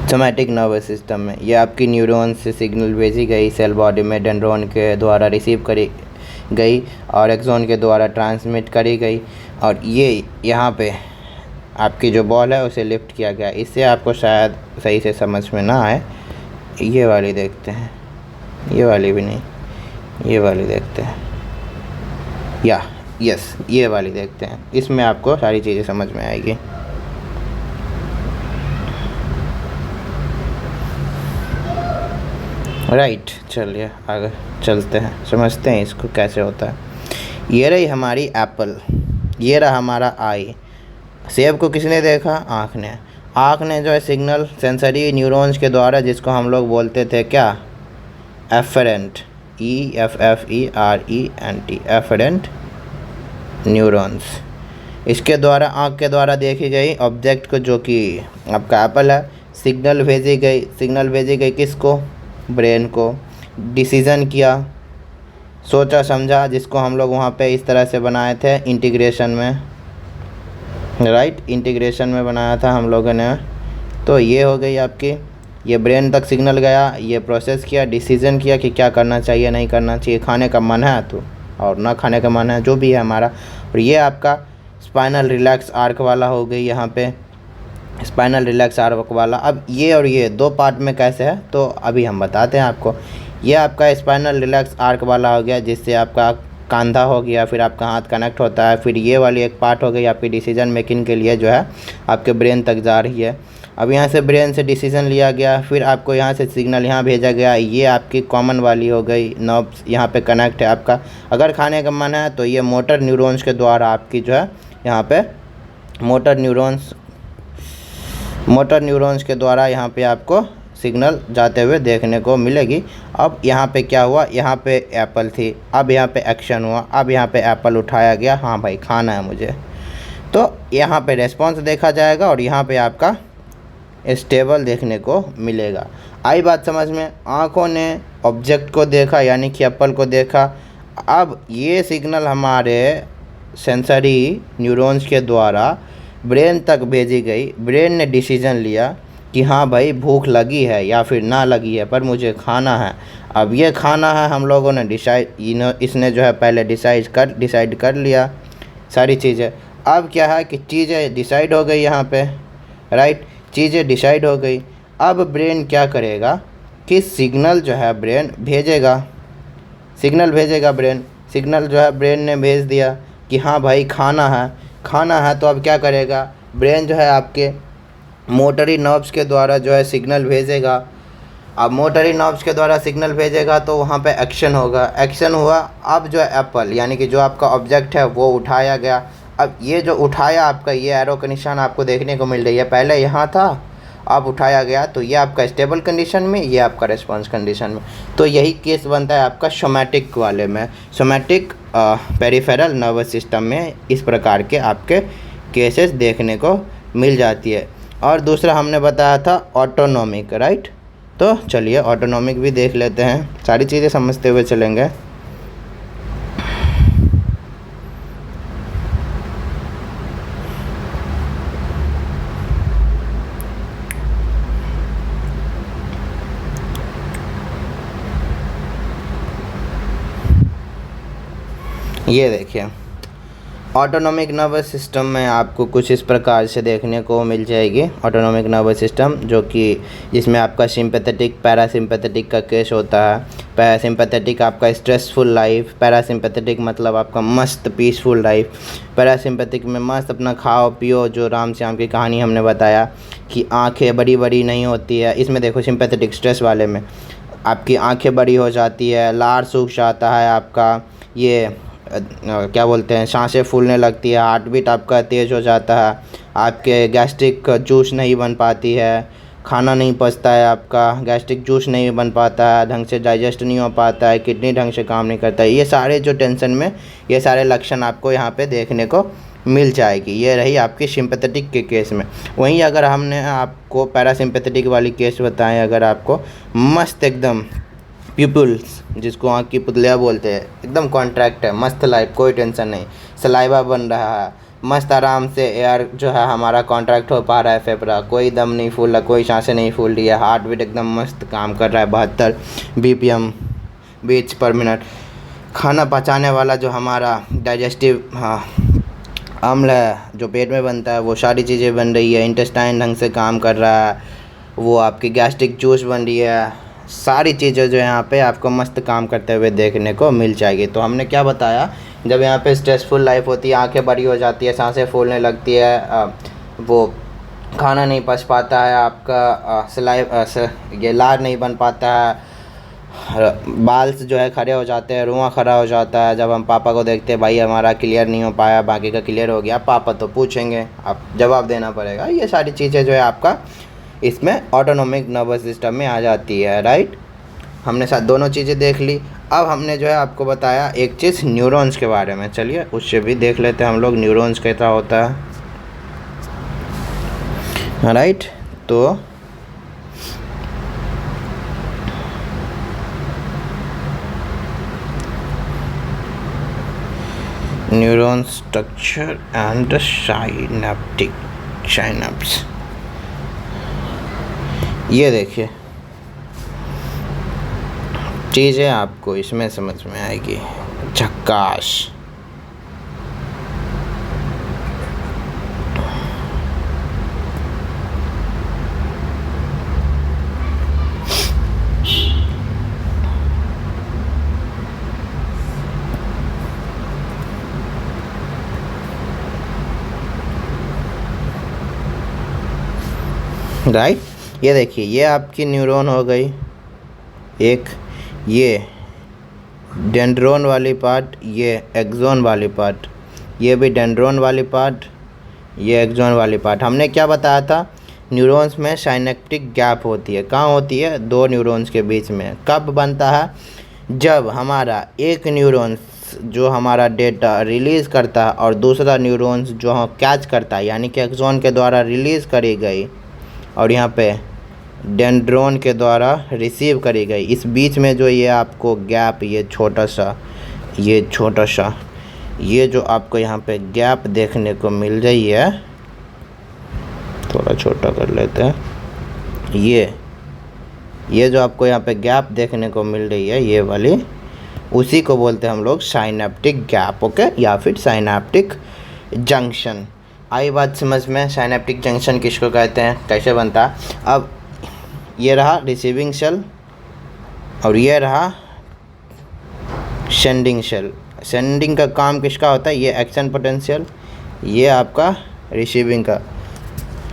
सोमैटिक नर्वस सिस्टम में ये आपकी न्यूरॉन से सिग्नल भेजी गई, सेल बॉडी में डेंड्रोन के द्वारा रिसीव करी गई और एक्सॉन के द्वारा ट्रांसमिट करी गई, और ये यहाँ पे आपकी जो बॉल है उसे लिफ्ट किया गया। इससे आपको शायद सही से समझ में ना आए, ये वाली देखते हैं, ये वाली भी नहीं, ये वाली देखते हैं, यस ये वाली देखते हैं, इसमें आपको सारी चीज़ें समझ में आएगी। राइट, चलिए आगे चलते हैं, समझते हैं इसको कैसे होता है। ये रही हमारी एप्पल, ये रहा हमारा आई। सेब को किसने देखा? आँख ने। आँख ने जो है सिग्नल सेंसरी न्यूरॉन्स के द्वारा, जिसको हम लोग बोलते थे क्या, एफरेंट, EFFERENT, एफरेंट न्यूरॉन्स, इसके द्वारा, आँख के द्वारा देखी गई ऑब्जेक्ट को, जो कि आपका एप्पल है, सिग्नल भेजी गई किसको? ब्रेन को। डिसीज़न किया, सोचा समझा, जिसको हम लोग वहाँ पे इस तरह से बनाए थे इंटीग्रेशन में, राइट, इंटीग्रेशन में बनाया था हम लोगों ने। तो ये हो गई आपकी, ये ब्रेन तक सिग्नल गया, ये प्रोसेस किया, डिसीज़न किया कि क्या करना चाहिए नहीं करना चाहिए, खाने का मन है तो, और ना खाने का मन है, जो भी है हमारा। और ये आपका स्पाइनल रिलैक्स आर्क वाला हो गई, यहाँ पे स्पाइनल रिलैक्स आर्क वाला। अब ये और ये दो पार्ट में कैसे है तो अभी हम बताते हैं आपको। ये आपका स्पाइनल रिलैक्स आर्क वाला हो गया, जिससे आपका कंधा हो गया, फिर आपका हाथ कनेक्ट होता है। फिर ये वाली एक पार्ट हो गई आपकी डिसीजन मेकिंग के लिए, जो है आपके ब्रेन तक जा रही है। अब यहाँ से ब्रेन से डिसीजन लिया गया, फिर आपको यहाँ से सिग्नल यहाँ भेजा गया, ये आपकी कॉमन वाली हो गई, नर्व्स यहाँ पे कनेक्ट है आपका। अगर खाने का मन है तो ये मोटर न्यूरॉन्स के द्वारा आपकी जो है यहाँ पे मोटर न्यूरॉन्स के द्वारा यहाँ पे आपको सिग्नल जाते हुए देखने को मिलेगी। अब यहाँ पे क्या हुआ, यहाँ पे एप्पल थी, अब यहाँ पे एक्शन हुआ, अब यहाँ पे एप्पल उठाया गया, हाँ भाई खाना है मुझे, तो यहाँ पे रेस्पॉन्स देखा जाएगा और यहाँ पे आपका स्टेबल देखने को मिलेगा। आई बात समझ में? आँखों ने ऑब्जेक्ट को देखा, यानी कि एप्पल को देखा। अब ये सिग्नल हमारे सेंसरी न्यूरॉन्स के द्वारा ब्रेन तक भेजी गई, ब्रेन ने डिसीजन लिया कि हाँ भाई भूख लगी है या फिर ना लगी है, पर मुझे खाना है। अब ये खाना है, हम लोगों ने इसने जो है पहले डिसाइड कर लिया सारी चीज़ें। अब क्या है कि चीज़ें डिसाइड हो गई यहाँ पे, राइट, चीज़ें डिसाइड हो गई। अब ब्रेन क्या करेगा कि सिग्नल जो है ब्रेन भेजेगा, सिग्नल जो है ब्रेन ने भेज दिया कि हाँ भाई खाना है। तो अब क्या करेगा ब्रेन, जो है आपके मोटरी नर्व्स के द्वारा जो है सिग्नल भेजेगा। अब मोटरी नर्व्स के द्वारा सिग्नल भेजेगा तो वहाँ पे एक्शन होगा, एक्शन हुआ। अब जो है एप्पल, यानी कि जो आपका ऑब्जेक्ट है वो उठाया गया। अब ये जो उठाया आपका, ये एरो का निशान आपको देखने को मिल रही है, पहले यहाँ था, अब उठाया गया, तो ये आपका स्टेबल कंडीशन में, ये आपका रेस्पॉन्स कंडीशन में। तो यही केस बनता है आपका सोमैटिक वाले में, सोमैटिक पेरिफेरल नर्वस सिस्टम में इस प्रकार के आपके केसेस देखने को मिल जाती है। और दूसरा हमने बताया था ऑटोनॉमिक, राइट। तो चलिए ऑटोनॉमिक भी देख लेते हैं, सारी चीज़ें समझते हुए चलेंगे। ये देखिए ऑटोनॉमिक नर्वस सिस्टम में आपको कुछ इस प्रकार से देखने को मिल जाएगी। ऑटोनॉमिक नर्वस सिस्टम जो कि जिसमें आपका सिंपैथेटिक पैरासिम्पैथेटिक का केस होता है। पैरासिम्पैथेटिक आपका स्ट्रेसफुल लाइफ, पैरासिम्पैथेटिक मतलब आपका मस्त पीसफुल लाइफ। पैरासिम्पैथिक में मस्त अपना खाओ पियो, जो राम श्याम की कहानी हमने बताया कि आँखें बड़ी बड़ी नहीं होती है। इसमें देखो सिंपैथेटिक स्ट्रेस वाले में आपकी आँखें बड़ी हो जाती है, लार सूख जाता है आपका, ये क्या बोलते हैं, सांसें फूलने लगती है, हार्ट बीट आपका तेज़ हो जाता है, आपके गैस्ट्रिक जूस नहीं बन पाती है, खाना नहीं पचता है आपका, गैस्ट्रिक जूस नहीं बन पाता है, ढंग से डाइजेस्ट नहीं हो पाता है, किडनी ढंग से काम नहीं करता है। ये सारे जो टेंशन में ये सारे लक्षण आपको यहाँ पे देखने को मिल जाएगी। ये रही आपकी सिंपैथेटिक के केस में। वहीं अगर हमने आपको पैरासिम्पैथेटिक वाली केस बताएं, अगर आपको मस्त एकदम प्यूपल्स, जिसको आँख की पुतलियाँ बोलते हैं, एकदम कॉन्ट्रैक्ट है, मस्त लाइफ, कोई टेंशन नहीं, सलाइवा बन रहा है, मस्त आराम से एयर जो है हमारा कॉन्ट्रैक्ट हो पा रहा है, फेफड़ा कोई दम नहीं फूल रहा, कोई सांसें नहीं फूल रही है, हार्ट बीट एकदम मस्त काम कर रहा है, 72 BPM बीट्स पर मिनट। खाना पचाने वाला जो हमारा डाइजेस्टिव अम्ल है जो पेट में बनता है, वो सारी चीज़ें बन रही है, इंटेस्टाइन ढंग से काम कर रहा है, वो आपकी गैस्ट्रिक जूस बन रही है, सारी चीज़ें जो यहाँ पे आपको मस्त काम करते हुए देखने को मिल जाएगी। तो हमने क्या बताया, जब यहाँ पे स्ट्रेसफुल लाइफ होती है, आंखें बड़ी हो जाती है, सांसें फूलने लगती है, वो खाना नहीं पच पाता है आपका, ये लार नहीं बन पाता है, बाल जो है खड़े हो जाते हैं, रुआं खड़ा हो जाता है। जब हम पापा को देखते हैं, भाई हमारा क्लियर नहीं हो पाया, बाकी का क्लियर हो गया, पापा तो पूछेंगे, आप जवाब देना पड़ेगा। ये सारी चीज़ें जो है आपका इसमें ऑटोनोमिक नर्वस सिस्टम में आ जाती है, राइट। हमने साथ दोनों चीज़ें देख ली। अब हमने जो है आपको बताया एक चीज़ न्यूरॉन्स के बारे में, चलिए उससे भी देख लेते हैं हम लोग न्यूरॉन्स कैसा होता है, राइट। तो न्यूरॉन स्ट्रक्चर एंड साइनेप्स, ये देखिए चीज़ें आपको इसमें समझ में आएगी, झक्कास। राइट, ये देखिए ये आपकी न्यूरॉन हो गई एक, ये डेंड्रोन वाली पार्ट, ये एक्सोन वाली पार्ट, ये भी डेंड्रोन वाली पार्ट, ये एक्सोन वाली पार्ट। हमने क्या बताया था, न्यूरॉन्स में साइनेप्टिक गैप होती है। कहाँ होती है, दो न्यूरॉन्स के बीच में। कब बनता है, जब हमारा एक न्यूरॉन्स जो हमारा डेटा रिलीज़ करता है और दूसरा न्यूरॉन्स जो कैच करता है, यानी कि एक्सोन के द्वारा रिलीज़ करी गई और यहाँ पे डेंड्रोन के द्वारा रिसीव करी गई, इस बीच में जो ये आपको गैप, ये छोटा सा ये जो आपको यहाँ पे गैप देखने को मिल रही है, थोड़ा छोटा कर लेते हैं, ये जो आपको यहाँ पे गैप देखने को मिल रही है, ये वाली, उसी को बोलते हैं हम लोग साइनेप्टिक गैप, ओके, या फिर साइनेप्टिक जंक्शन। आई बात समझ में, साइनेप्टिक जंक्शन किसको कहते हैं, कैसे बनता है। अब ये रहा रिसीविंग सेल और ये रहा सेंडिंग सेल। सेंडिंग का काम किसका होता है, ये एक्शन पोटेंशियल, ये आपका रिसीविंग का,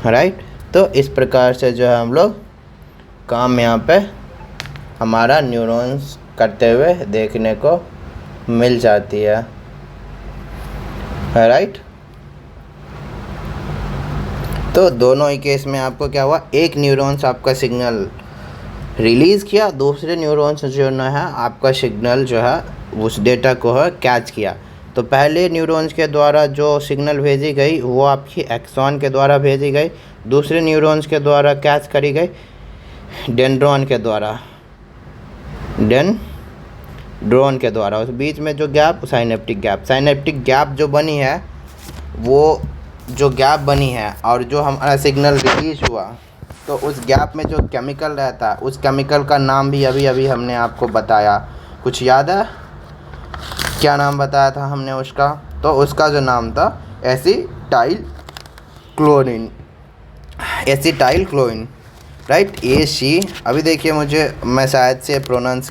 राइट। तो इस प्रकार से जो है हम लोग काम यहाँ पे हमारा न्यूरॉन्स करते हुए देखने को मिल जाती है, राइट। तो दोनों ही केस में आपको क्या हुआ, एक न्यूरॉन्स आपका सिग्नल रिलीज़ किया, दूसरे न्यूरॉन्स जो है आपका सिग्नल जो है उस डेटा को है कैच किया। तो पहले न्यूरॉन्स के द्वारा जो सिग्नल भेजी गई वो आपकी एक्सॉन के द्वारा भेजी गई, दूसरे न्यूरॉन्स के द्वारा कैच करी गई डेंड्रोन के द्वारा, डेंड्रोन के द्वारा। उस बीच में जो गैप, साइनेप्टिक गैप जो बनी है, वो जो गैप बनी है और जो हमारा सिग्नल रिलीज हुआ, तो उस गैप में जो केमिकल रहता है, उस केमिकल का नाम भी अभी हमने आपको बताया। कुछ याद है क्या नाम बताया था हमने उसका, तो उसका जो नाम था एसिटाइल क्लोरीन, राइट, AC। अभी देखिए मैं शायद से प्रोनाउंस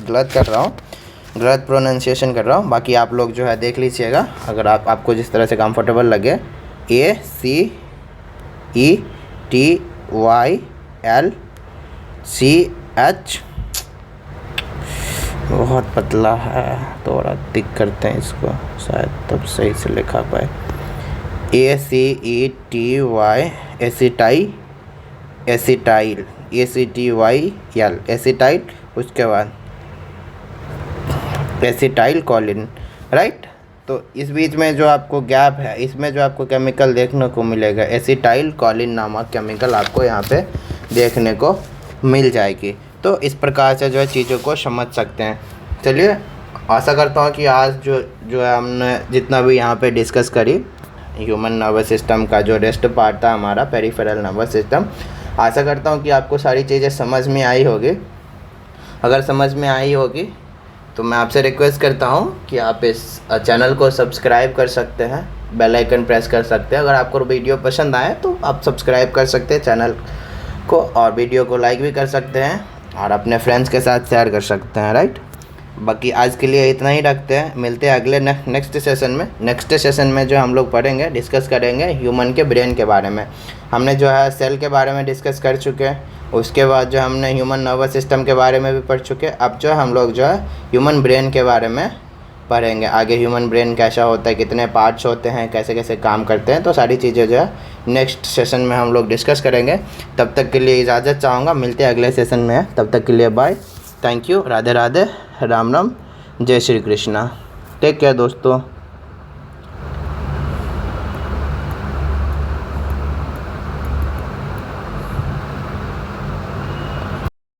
गलत प्रोनाउंसिएशन कर रहा हूँ, बाकी आप लोग जो है देख लीजिएगा, अगर आपको जिस तरह से कंफर्टेबल लगे। ACETYLCH, बहुत पतला है, थोड़ा थिक करते हैं इसको, शायद तब सही से लिखा पाए। ACETYL, एसिटाइल, उसके बाद एसिटाइल कोलिन, राइट। तो इस बीच में जो आपको गैप है, इसमें जो आपको केमिकल देखने को मिलेगा, एसिटाइल कोलिन नामक केमिकल आपको यहाँ पे देखने को मिल जाएगी। तो इस प्रकार से जो है चीज़ों को समझ सकते हैं। चलिए, आशा करता हूँ कि आज जो है हमने जितना भी यहाँ पे डिस्कस करी ह्यूमन नर्वस सिस्टम का जो रेस्ट पार्ट था हमारा पेरिफेरल नर्वस सिस्टम, आशा करता हूँ कि आपको सारी चीज़ें समझ में आई होगी। अगर समझ में आई होगी तो मैं आपसे रिक्वेस्ट करता हूँ कि आप इस चैनल को सब्सक्राइब कर सकते हैं, बेल आइकन प्रेस कर सकते हैं। अगर आपको वीडियो पसंद आए तो आप सब्सक्राइब कर सकते हैं चैनल को, और वीडियो को लाइक भी कर सकते हैं और अपने फ्रेंड्स के साथ शेयर कर सकते हैं, राइट। बाकी आज के लिए इतना ही रखते हैं, मिलते हैं अगले नेक्स्ट सेशन में। नेक्स्ट सेशन में जो हम लोग पढ़ेंगे, डिस्कस करेंगे ह्यूमन के ब्रेन के बारे में। हमने जो है सेल के बारे में डिस्कस कर चुके हैं, उसके बाद जो हमने ह्यूमन नर्वस सिस्टम के बारे में भी पढ़ चुके हैं। अब जो हम लोग जो है ह्यूमन ब्रेन के बारे में पढ़ेंगे। आगे ह्यूमन ब्रेन कैसा होता है, कितने पार्ट्स होते हैं, कैसे कैसे काम करते हैं, तो सारी चीज़ें जो है नेक्स्ट सेशन में हम लोग डिस्कस करेंगे। तब तक के लिए इजाज़त चाहूँगा, मिलते हैं अगले सेशन में। तब तक के लिए bye, thank you, Radhe Radhe, Ram Ram, जय श्री कृष्णा, टेक केयर दोस्तों।